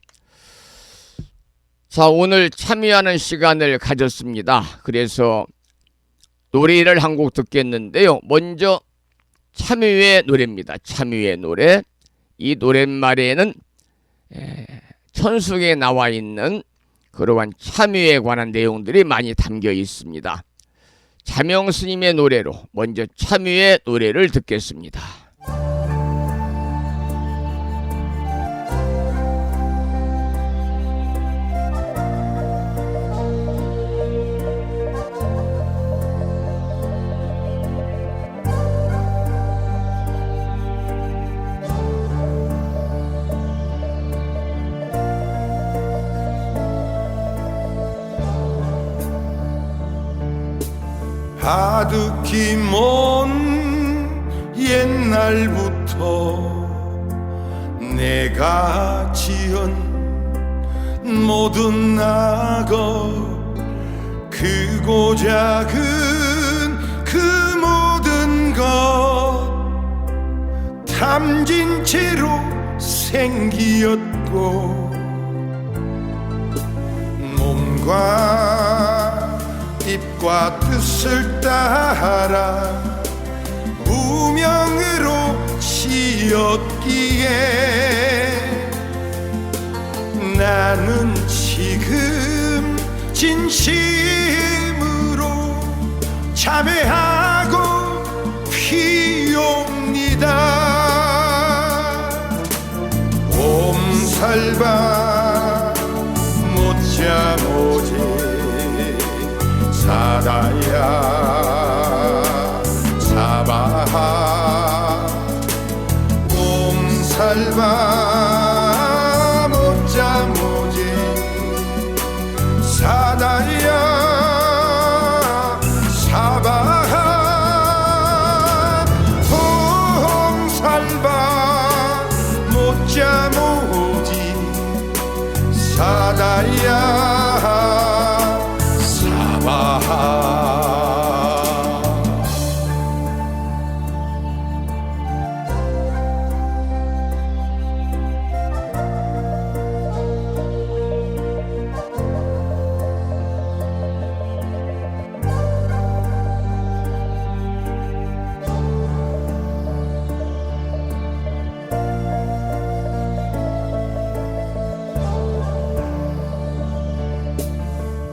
자, 오늘 참여하는 시간을 가졌습니다. 그래서 노래를 한 곡 듣겠는데요. 먼저 참여의 노래입니다. 참여의 노래. 이 노랫말에는 천숙에 나와 있는 그러한 참여에 관한 내용들이 많이 담겨 있습니다. 자명 스님의 노래로 먼저 참여의 노래를 듣겠습니다.
가득히 먼 옛날부터 내가 지은 모든 낙업 크고 작은 그 모든 것 탐진 채로 생기었고 몸과 입과 뜻을 따라 무명으로 지었기에 나는 지금 진심으로 참회하고 피옵니다. 옴살바 못자 모지 사다야 사바하 옴살바 못자 모지 사다야 사바하 옴살바 못자 모지 사다야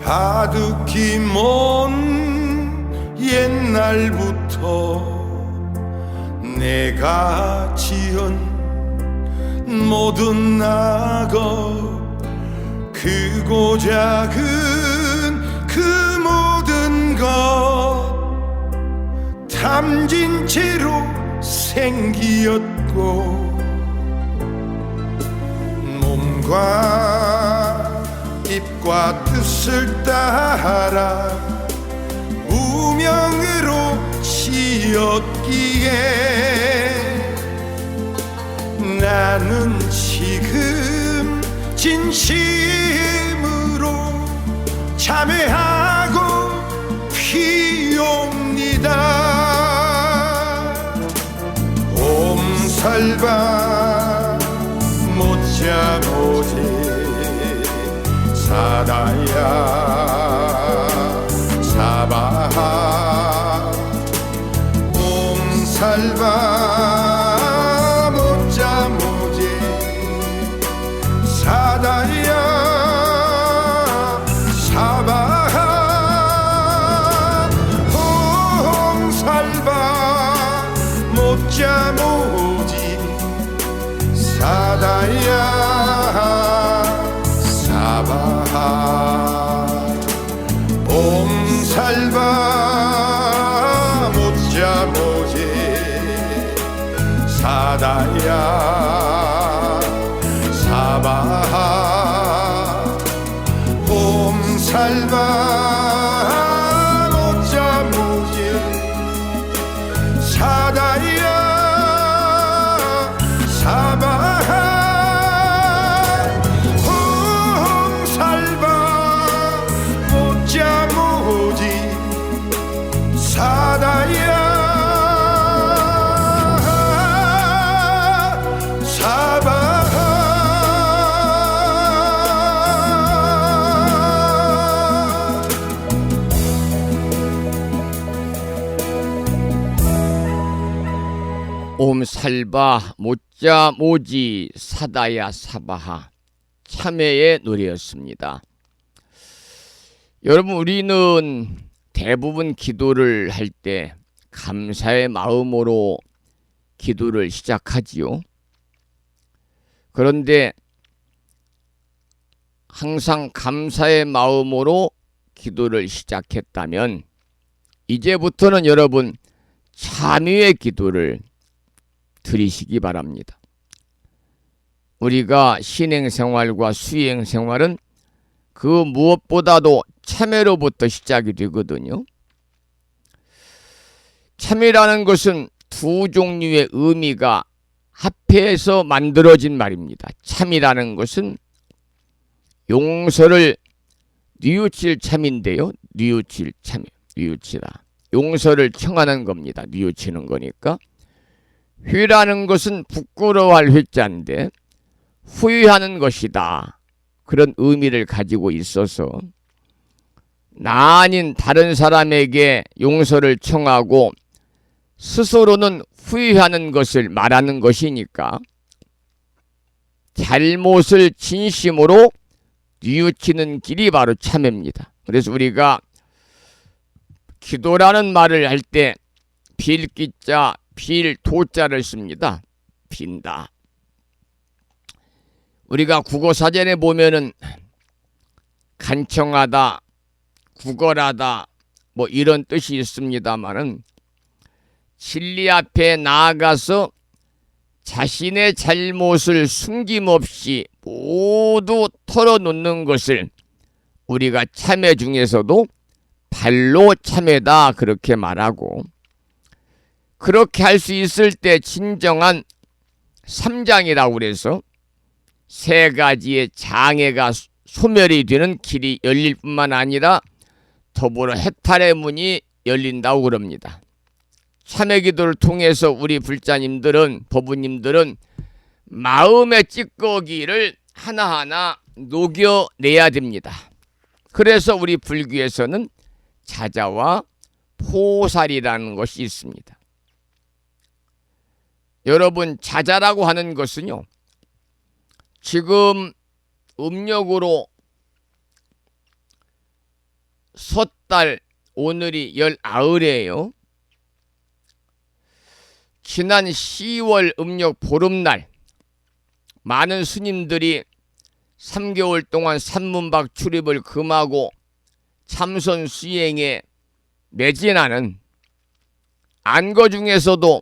가득히 먼 옛날부터 내가 지은 모든 낙업 크고 작은 그 모든 것 탐진 채로 생기었고 몸과 입과 뜻을 따라 무명으로 지었기에 나는 지금 진심으로 참회하고 피옵니다. 옴살바 못자 모지 사다야 사바하 옴살바 못자 모지 사다야 사바하 옴살바 못자 모지 사다야 사바하 살바 못자 모지 사다야 사바하 홍살바 못자 모지 사다야
옴살바 못자 모지 사다야 사바하 참회의 노래였습니다. 여러분, 우리는 대부분 기도를 할 때 감사의 마음으로 기도를 시작하지요. 그런데 항상 감사의 마음으로 기도를 시작했다면 이제부터는 여러분 참회의 기도를 드리시기 바랍니다. 우리가 신행생활과 수행생활은 그 무엇보다도 참회로부터 시작이 되거든요. 참회라는 것은 두 종류의 의미가 합해서 만들어진 말입니다. 참이라는 것은 용서를 뉘우칠 참인데요. 뉘우칠 참이, 뉘우치다. 용서를 청하는 겁니다. 뉘우치는 거니까. 회라는 것은 부끄러워할 회자인데 후회하는 것이다. 그런 의미를 가지고 있어서 나 아닌 다른 사람에게 용서를 청하고 스스로는 후회하는 것을 말하는 것이니까 잘못을 진심으로 뉘우치는 길이 바로 참회입니다. 그래서 우리가 기도라는 말을 할 때 빌기자 빌 도자를 씁니다. 빈다. 우리가 국어사전에 보면은 간청하다, 구걸하다 뭐 이런 뜻이 있습니다만은 진리 앞에 나아가서 자신의 잘못을 숨김없이 모두 털어놓는 것을 우리가 참회 중에서도 발로 참회다 그렇게 말하고, 그렇게 할 수 있을 때 진정한 삼장이라고 그래서 세 가지의 장애가 소멸이 되는 길이 열릴 뿐만 아니라 더불어 해탈의 문이 열린다고 그럽니다. 참회 기도를 통해서 우리 불자님들은, 법우님들은 마음의 찌꺼기를 하나하나 녹여내야 됩니다. 그래서 우리 불교에서는 자자와 포살이라는 것이 있습니다. 여러분, 자자라고 하는 것은요, 지금 음력으로 섣달, 오늘이 19일이에요. 지난 10월 음력 보름날 많은 스님들이 3개월 동안 산문박 출입을 금하고 참선 수행에 매진하는 안거 중에서도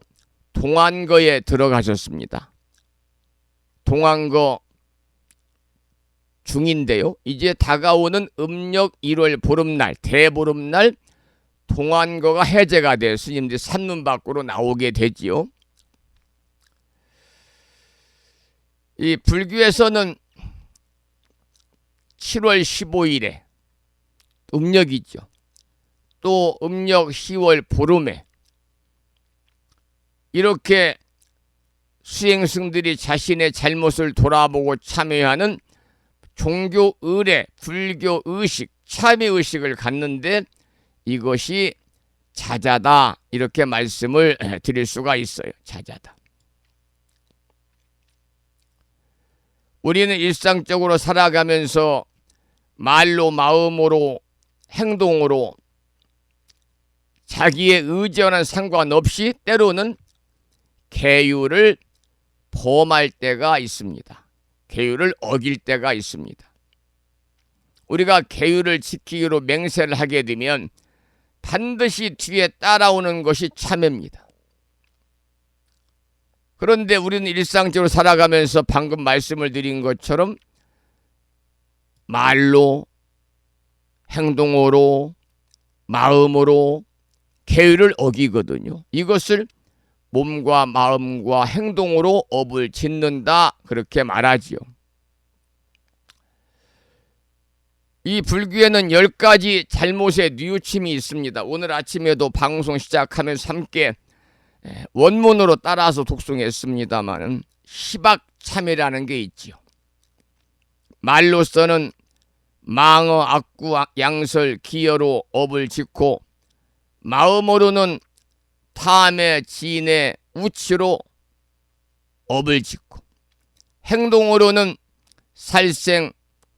동안거에 들어가셨습니다. 동안거 중인데요. 이제 다가오는 음력 1월 보름날, 대보름날 동안거가 해제가 돼 스님들이 산문 밖으로 나오게 되지요. 이 불교에서는 7월 15일에 음력이죠. 또 음력 10월 보름에 이렇게 수행승들이 자신의 잘못을 돌아보고 참회하는 종교 의례, 불교 의식, 참회 의식을 갖는데 이것이 자자다 이렇게 말씀을 드릴 수가 있어요. 자자다. 우리는 일상적으로 살아가면서 말로, 마음으로, 행동으로 자기의 의지와는 상관없이 때로는 계율을 범할 때가 있습니다. 계율을 어길 때가 있습니다. 우리가 계율을 지키기로 맹세를 하게 되면 반드시 뒤에 따라오는 것이 참회입니다. 그런데 우리는 일상적으로 살아가면서 방금 말씀을 드린 것처럼 말로, 행동으로 마음으로 계율을 어기거든요. 이것을 몸과 마음과 행동으로 업을 짓는다 그렇게 말하지요. 이 불교에는 10가지 잘못의 뉘우침이 있습니다. 오늘 아침에도 방송 시작하면서 함께 원문으로 따라서 독송했습니다만 시박참이라는 게 있지요. 말로서는 망어, 악구, 양설, 기여로 업을 짓고 마음으로는 탐의, 진의, 우치로 업을 짓고 행동으로는 살생,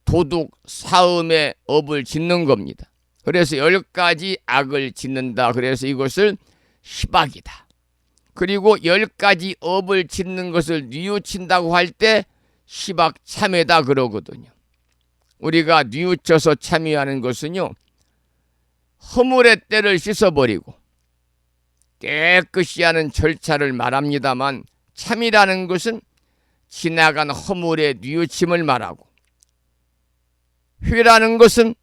도둑, 사음의 업을 짓는 겁니다. 그래서 10가지 악을 짓는다. 그래서 이것을 시박이다. 그리고 10가지 업을 짓는 것을 뉘우친다고 할 때 시박참회다 그러거든요. 우리가 뉘우쳐서 참여하는 것은요, 허물의 때를 씻어버리고 깨끗이 하는 절차를 말합니다만 참이라는 것은 지나간 허물의 뉘우침을 말하고 회라는 것은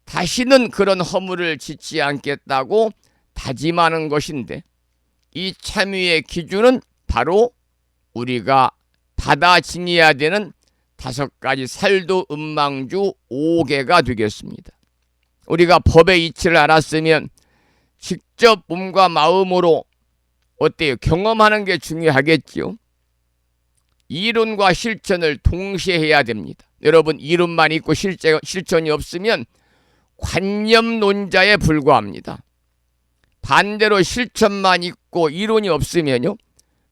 다시는 그런 허물을 짓지 않겠다고 다짐하는 것인데 이 참회의 기준은 바로 우리가 받아 지녀야 되는 5가지 살도 음망주 5개가 되겠습니다. 우리가 법의 이치를 알았으면 직접 몸과 마음으로 어때요? 경험하는 게 중요하겠지요. 이론과 실천을 동시에 해야 됩니다. 여러분 이론만 있고 실천이 없으면 관념론자에 불과합니다. 반대로 실천만 있고 이론이 없으면요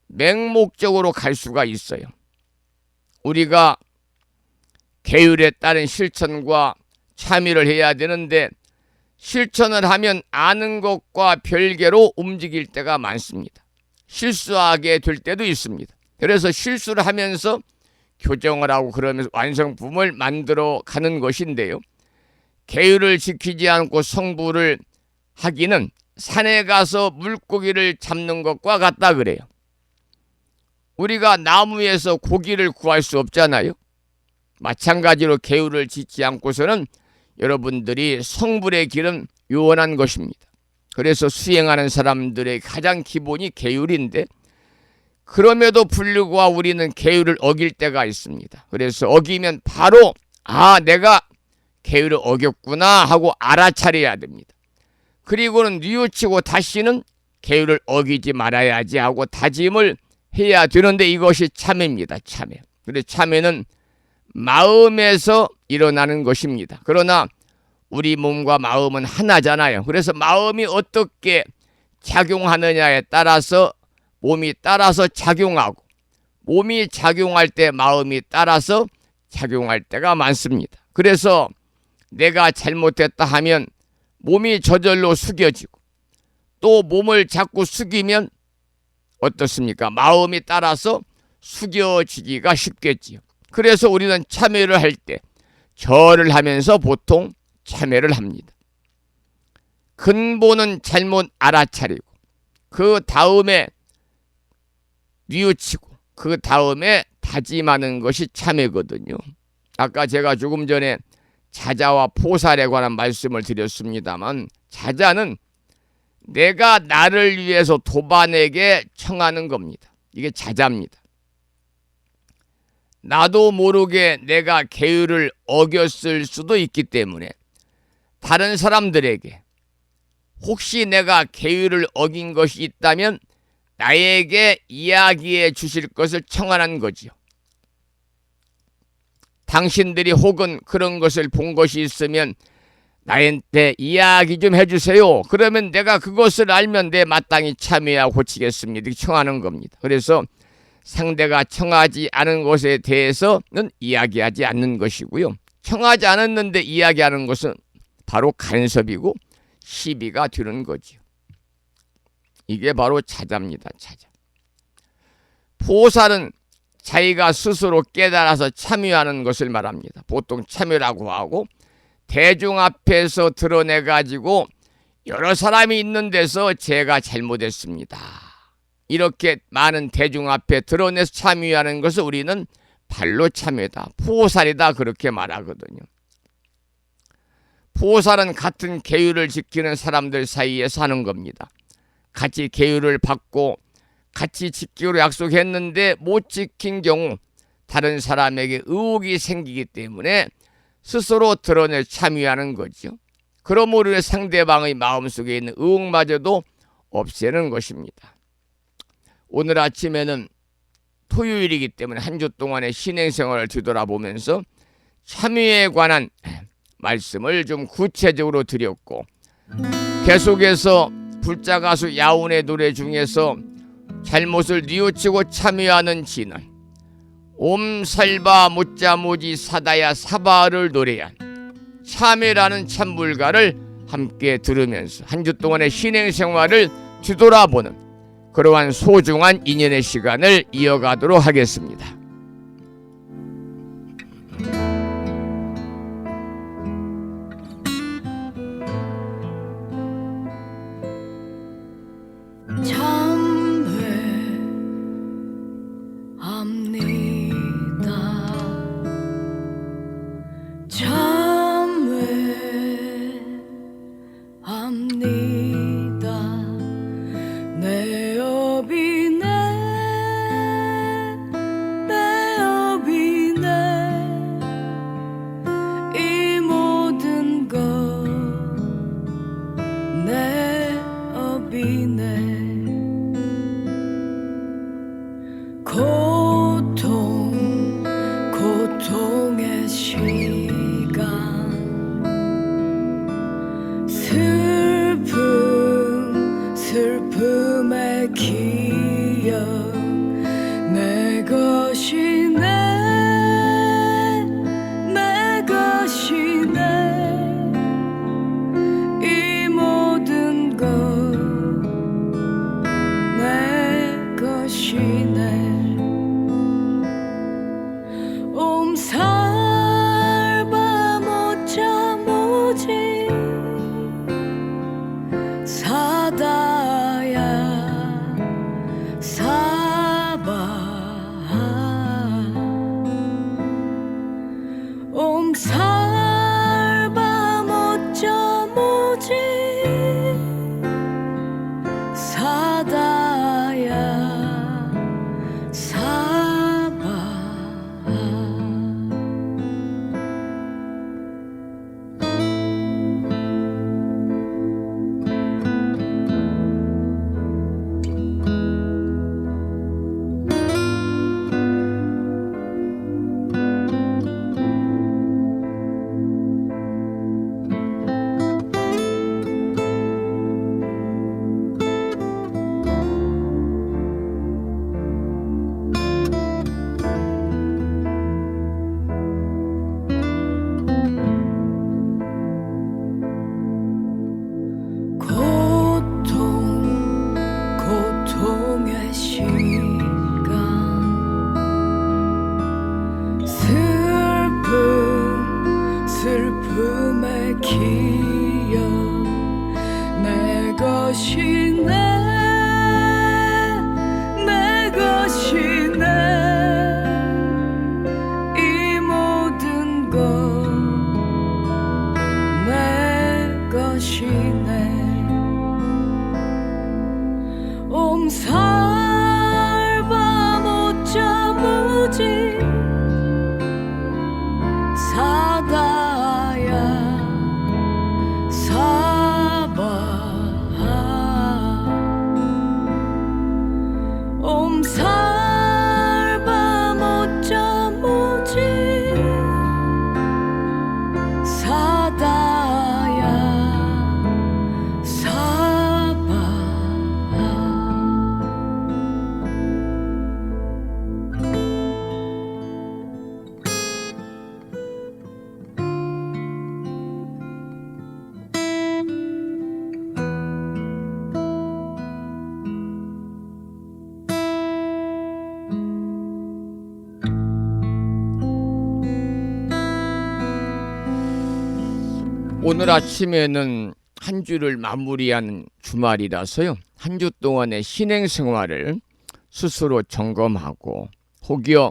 맹목적으로 갈 수가 있어요. 우리가 계율에 따른 실천과 참여를 해야 되는데 실천을 하면 아는 것과 별개로 움직일 때가 많습니다. 실수하게 될 때도 있습니다. 그래서 실수를 하면서 교정을 하고 그러면서 완성품을 만들어 가는 것인데요. 계율을 지키지 않고 성불을 하기는 산에 가서 물고기를 잡는 것과 같다 그래요. 우리가 나무에서 고기를 구할 수 없잖아요. 마찬가지로 계율을 짓지 않고서는 여러분들이 성불의 길은 요원한 것입니다. 그래서 수행하는 사람들의 가장 기본이 계율인데 그럼에도 불구하고 우리는 계율을 어길 때가 있습니다. 그래서 어기면 바로 내가 계율을 어겼구나 하고 알아차려야 됩니다. 그리고는 뉘우치고 다시는 계율을 어기지 말아야지 하고 다짐을 해야 되는데 이것이 참회입니다. 참회. 그래서 참회는 마음에서 일어나는 것입니다. 그러나 우리 몸과 마음은 하나잖아요. 그래서 마음이 어떻게 작용하느냐에 따라서 몸이 따라서 작용하고 몸이 작용할 때 마음이 따라서 작용할 때가 많습니다. 그래서 내가 잘못했다 하면 몸이 저절로 숙여지고 또 몸을 자꾸 숙이면 어떻습니까? 마음이 따라서 숙여지기가 쉽겠지요. 그래서 우리는 참회를 할 때 절을 하면서 보통 참회를 합니다. 근본은 잘못 알아차리고 그 다음에 뉘우치고 그 다음에 다짐하는 것이 참회거든요. 아까 제가 조금 전에 자자와 포살에 관한 말씀을 드렸습니다만 자자는 내가 나를 위해서 도반에게 청하는 겁니다. 이게 자자입니다. 나도 모르게 내가 계율을 어겼을 수도 있기 때문에 다른 사람들에게 혹시 내가 계율을 어긴 것이 있다면 나에게 이야기해 주실 것을 청하는 거지요. 당신들이 혹은 그런 것을 본 것이 있으면 나한테 이야기 좀 해주세요. 그러면 내가 그것을 알면 내 마땅히 참여하고 고치겠습니다. 이렇게 청하는 겁니다. 그래서 상대가 청하지 않은 것에 대해서는 이야기하지 않는 것이고요. 청하지 않았는데 이야기하는 것은 바로 간섭이고 시비가 되는 거지요. 이게 바로 자자입니다. 자자. 포살은 자기가 스스로 깨달아서 참여하는 것을 말합니다. 보통 참여라고 하고 대중 앞에서 드러내가지고 여러 사람이 있는 데서 제가 잘못했습니다. 이렇게 많은 대중 앞에 드러내서 참여하는 것을 우리는 발로 참여다, 포살이다 그렇게 말하거든요. 보살은 같은 계율을 지키는 사람들 사이에 사는 겁니다. 같이 계율을 받고 같이 지키기로 약속했는데 못 지킨 경우 다른 사람에게 의혹이 생기기 때문에 스스로 드러내 참여하는 거죠. 그러므로 상대방의 마음속에 있는 의혹마저도 없애는 것입니다. 오늘 아침에는 토요일이기 때문에 한 주 동안의 신행생활을 뒤돌아보면서 참여에 관한 말씀을 좀 구체적으로 드렸고, 계속해서 불자가수 야운의 노래 중에서 잘못을 뉘우치고 참여하는 진은 옴살바 못자모지 사다야 사바를 노래한 참회라는 찬물가를 함께 들으면서 한 주 동안의 신행생활을 뒤돌아보는 그러한 소중한 인연의 시간을 이어가도록 하겠습니다.
고통의 시간 슬픔의 기억 내 것이네 내 것이네 이 모든 것 내 것이네 옴살바 못자모지 사다야 사바 옴살바 못자모지 사다야 사바 고통의 시간 슬픔의 기억 내 것이네 내 것이네 이 모든 것 내 것이네 옴살바 못자모지 사다야 사바 옴살바 못자모지 사다야 사바
오늘 아침에는 한 주를 마무리하는 주말이라서요. 한 주 동안의 신행생활을 스스로 점검하고 혹여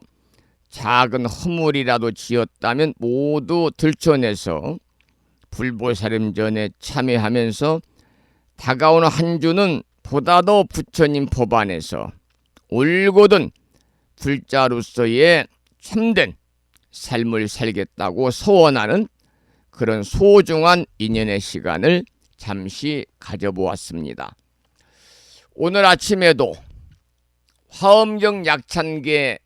작은 허물이라도 지었다면 모두 들춰내서 불보살음전에 참여하면서 다가오는 한 주는 보다 더 부처님 법안에서 올곧은 불자로서의 참된 삶을 살겠다고 소원하는 그런 소중한 인연의 시간을 잠시 가져보았습니다. 오늘 아침에도 화엄경 약찬계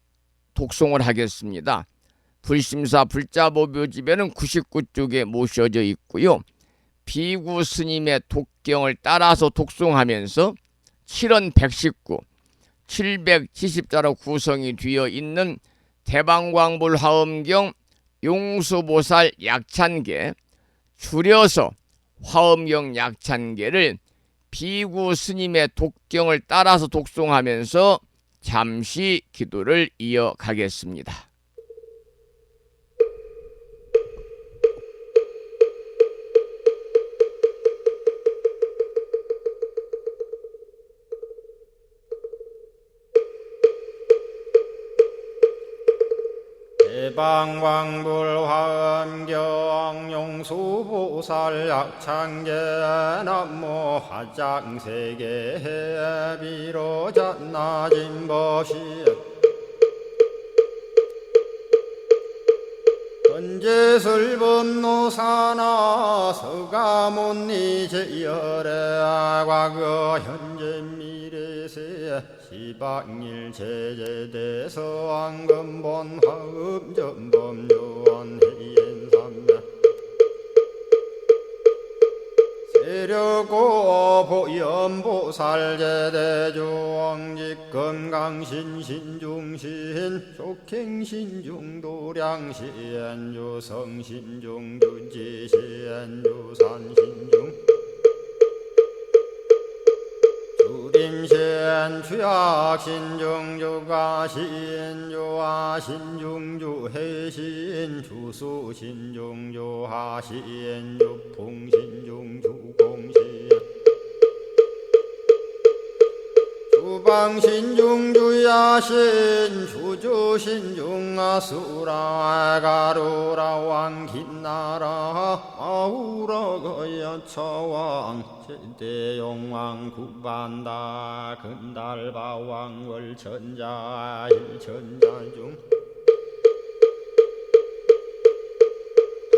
독송을 하겠습니다. 불심사 불자보묘집에는 99쪽에 모셔져 있고요. 비구 스님의 독경을 따라서 독송하면서 7원 119, 770자로 구성이 되어 있는 대방광불 화엄경 용수보살 약찬계, 줄여서 화엄경 약찬계를 비구 스님의 독경을 따라서 독송하면서 잠시 기도를 이어가겠습니다.
대방광불 화엄경 용수보살 약찬계 남모 화장세계 비로잔나진 법시 현재설법노사나 서가몬니 제열의 과거 현재 미래세 시방일 제제대서 왕금본 화음전범 요한해인삼매 세력고 보연보살 제대주왕직 건강신신중신 족행신중도량신 유성신중주지신 유산신중 주림신 주약신중주가신 주하신중주해신 주수신중주하신 주풍신중주공신 주방신중주야신 주주신중아수라 가루라 왕긴나라 아우라 거야차왕 제대용왕 구반다 근달바왕 월천자 일천자중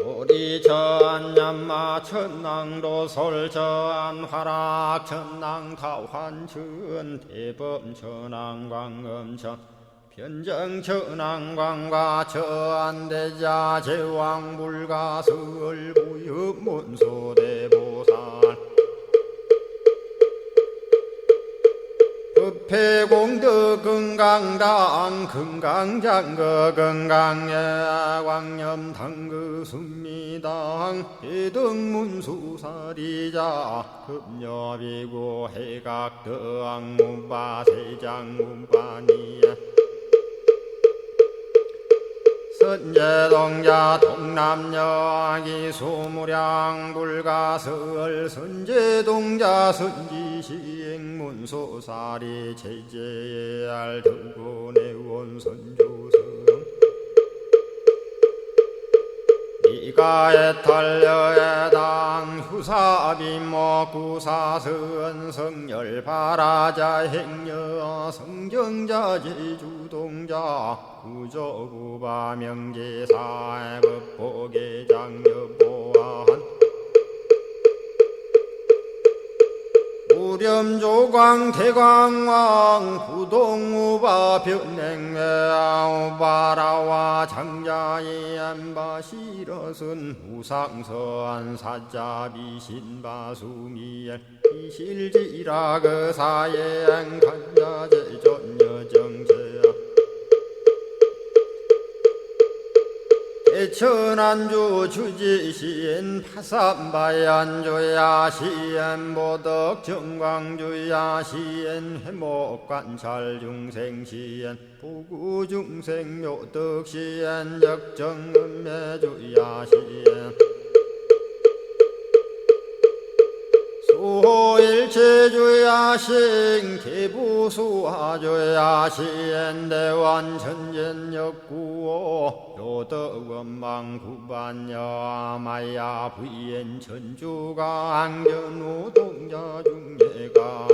도리천냠마 천낭도 솔천 화락 천낭 타환천 대범 천왕 광음천 변정 천왕 광과 천대자 제왕 불가설 부유 문소대보살 법회공덕 건강당 건강장거 건강예 광염당그 순미당 대등문수사리자 급녀비고 해각덕 문바세장 문바니야 선제동자 동남여 기수무량 불가설 선제동자 선지시행문소사리 제제알 등군의원 선주성 이가에 탈려에당 후사비모 구사선 성열 바라자 행여 성정자 제주동자 구조구바 명제사 법보계장 여보한 우렴조광 대광왕 부동우바 변행매아우바라와 장자의 안바시러슨 우상서안 사자비 신바수미엘 이실지라 그 사예행 간자제 전여정제야 대천안주 주지시인 파산바얀주야 시엔 보덕 정광주야 시엔 회목관찰 중생시엔 부구중생 묘덕시엔 적정음매주야 시엔 주호일체주야신 기부수화주야신 대완천전역구호 요덕원망구반여마야 부인 천주강 견우동자중예가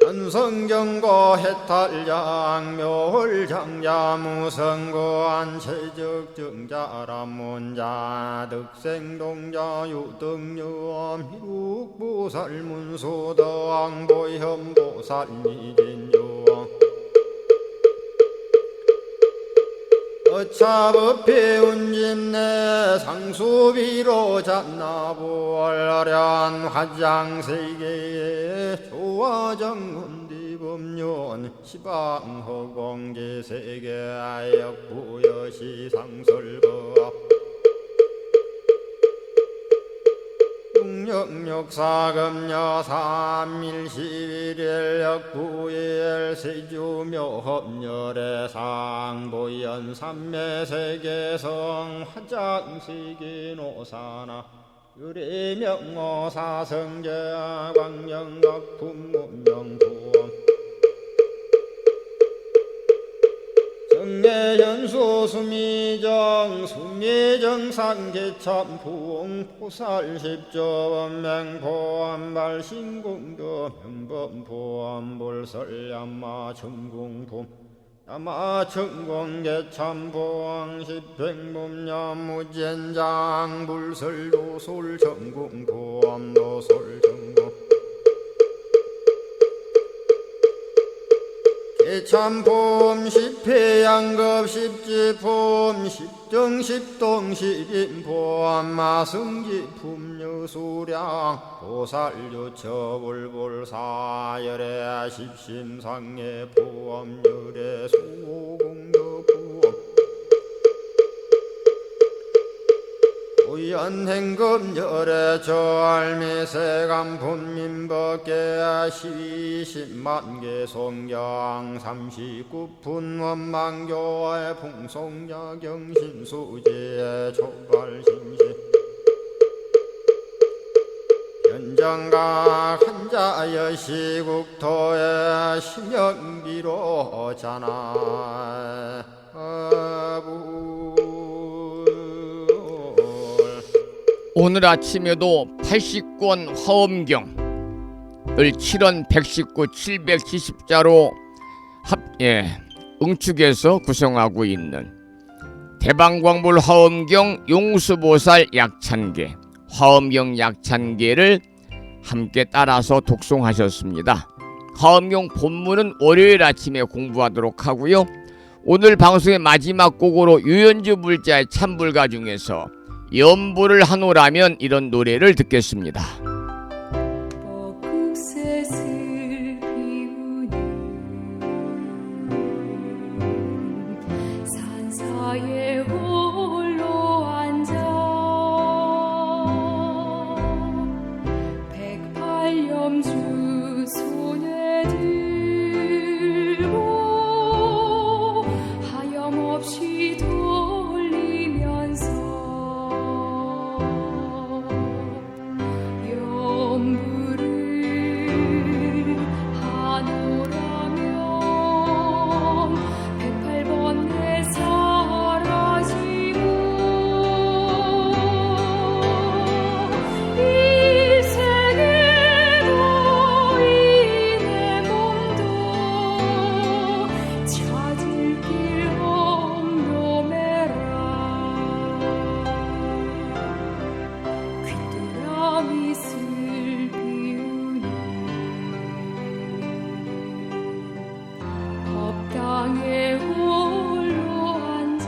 현성경고 해탈장 묘홀장자 무성고한 체적정자람문자 득생동자 유등유엄 희룩보살문소덕보현보살미진유엄 어차법회 운집내 상수비로 잡나부얼련 화장세계에 조화정문디법륜 시방허공제세계 역부여시상설법 육력사금여 삼일시일일 역부일 세주묘법열의 상보연 삼매세계성 화장세계노사나 유리명호사성제 광명각품문명부엄 정례연수 수미정 수미정상계참풍 포살십조원맹포암발신공도 명범포암볼설야마 천궁품 야마천공계참포항 십행범야무젠장 불설도솔천궁포암도솔천궁 참폼 십회양급 십지폼 십정십동 십인폼 마승지품 여수량 보살유처불불사열의 십심상의 포함열의 수공덕부엄 우연행금열의 저알미세간품민법계 시십만개 송경 39분 원망교의 풍송야경신수지의 촉발신시 현정각 한자여 시국토의 심영비로 자나
오늘 아침에도 80권 화엄경을 7원 119 770자로 응축해서 구성하고 있는 대방광불 화엄경 용수보살 약찬계 화엄경 약찬계를 함께 따라서 독송하셨습니다. 화엄경 본문은 월요일 아침에 공부하도록 하고요. 오늘 방송의 마지막 곡으로 유연주 불자의 참불가 중에서 연보를 하노라면 이런 노래를 듣겠습니다.
벚국새슬 피우는 산사에 홀로 앉아 108염주 손에 들고 하염없이 돌리면서 땅에 홀로 앉아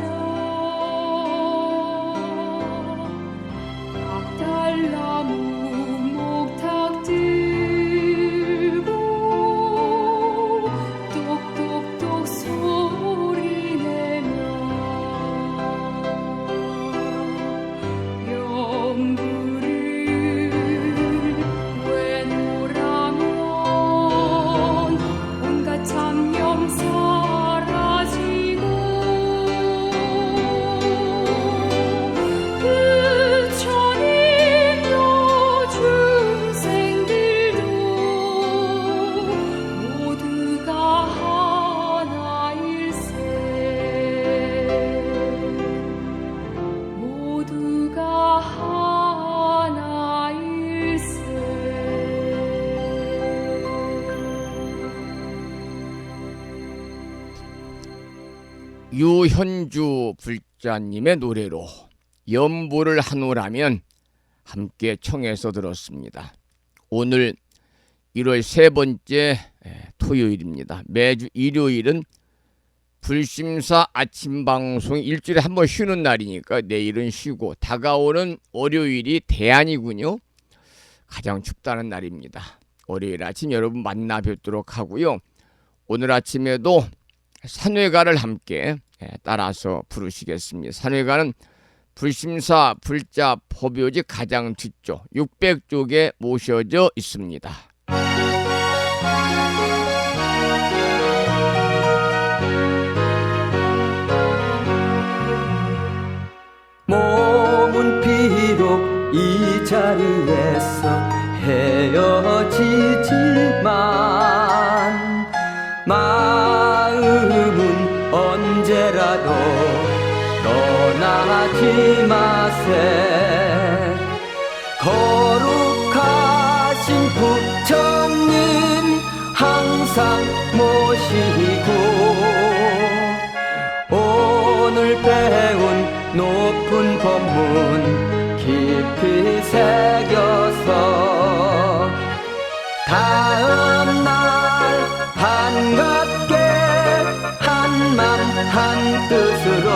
박달나무 목탁 들고 똑똑똑 소리 내며 연불을 외노라면 온갖 잡념 부처님
유현주 불자님의 노래로 연보를 하노라면 함께 청해서 들었습니다. 오늘 1월 세 번째 토요일입니다. 매주 일요일은 불심사 아침 방송이 일주일에 한 번 쉬는 날이니까 내일은 쉬고 다가오는 월요일이 대안이군요. 가장 춥다는 날입니다. 월요일 아침 여러분 만나 뵙도록 하고요. 오늘 아침에도 산회가를 함께 따라서 부르시겠습니다. 산회가는 불심사 불자 법요지 가장 뒤쪽 600쪽에 모셔져 있습니다.
몸은 비록 이 자리에서 헤어지지만 마음은 언제라도 떠나지 마세. 거룩하신 부처님 항상 모시고 오늘 배운 높은 법문 깊이 새겨서 다음날 반갑게 한맘 한뜻으로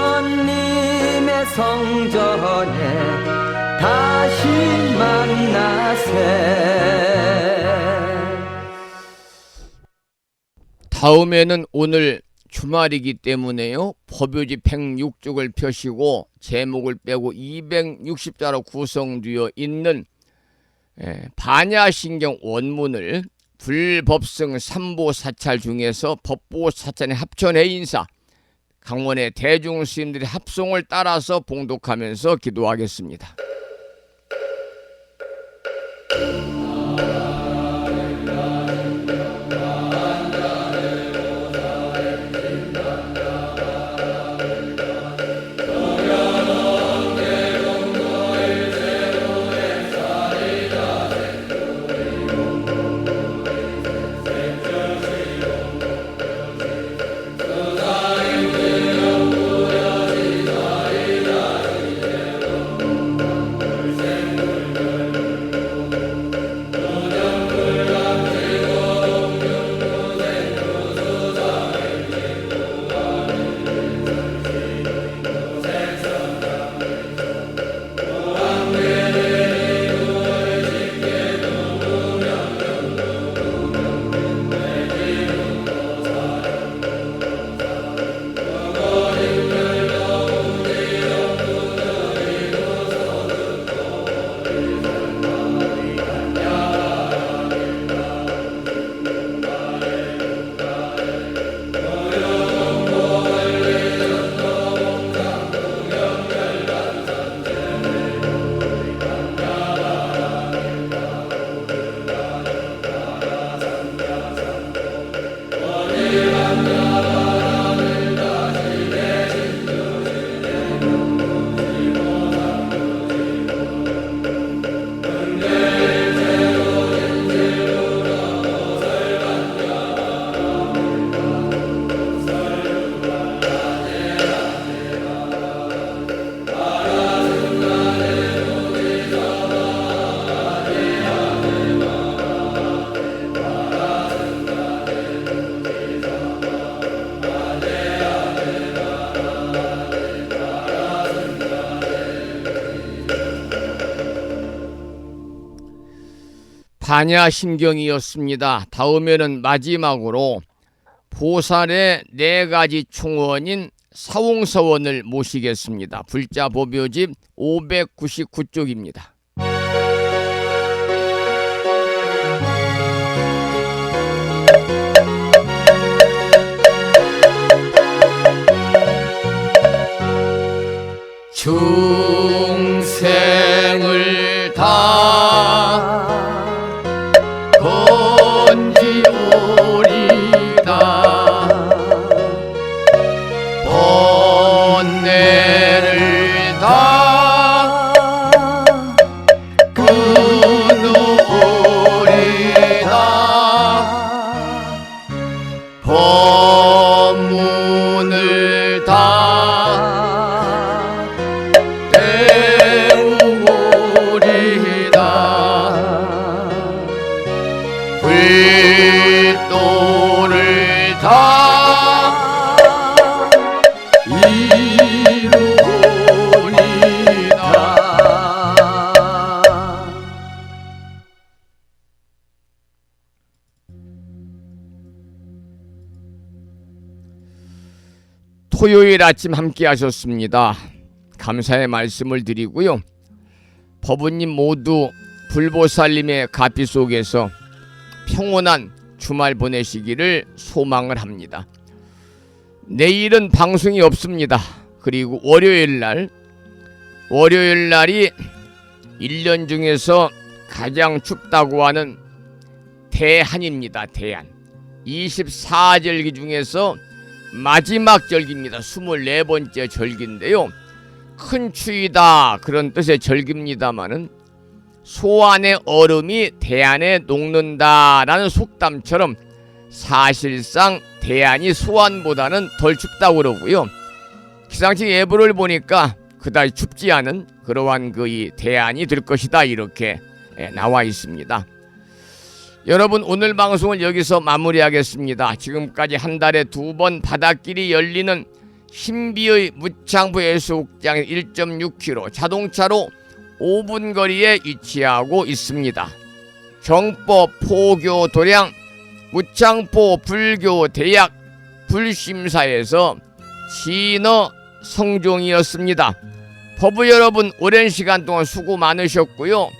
부처님의 성전에 다시 만나세.
다음에는 오늘 주말이기 때문에요. 법요지 106쪽을 펴시고 제목을 빼고 260자로 구성되어 있는 반야신경 원문을 불법성 삼보사찰 중에서 법보사찰의 합천의 인사 강원의 대중스님들의 합송을 따라서 봉독하면서 기도하겠습니다. 반야신경이었습니다. 다음에는 마지막으로 보살의 4가지 충원인 사홍서원을 모시겠습니다. 불자법요집 599쪽입니다. 중생을 다 건지오리다 번뇌를 다 끊으리다 토요일 아침 함께 하셨습니다. 감사의 말씀을 드리고요. 법우님 모두 불보살님의 가피 속에서 평온한 주말 보내시기를 소망을 합니다. 내일은 방송이 없습니다. 그리고 월요일 날이 1년 중에서 가장 춥다고 하는 대한입니다. 대한 24절기 중에서 마지막 절기입니다. 24번째 절기인데요. 큰 추위다 그런 뜻의 절기입니다마는 소안의 얼음이 대안에 녹는다라는 속담처럼 사실상 대안이 소안보다는 덜 춥다고 그러고요. 기상청 예보를 보니까 그다지 춥지 않은 그러한 이 대안이 될 것이다 이렇게 나와 있습니다. 여러분 오늘 방송을 여기서 마무리하겠습니다. 지금까지 한 달에 2번 바닷길이 열리는 신비의 무창부 해수욕장 1.6km 자동차로 5분 거리에 위치하고 있습니다. 정법, 포교, 도량, 무창포 불교 대학 불심사에서 진어 성종이었습니다. 법부 여러분 오랜 시간 동안 수고 많으셨고요.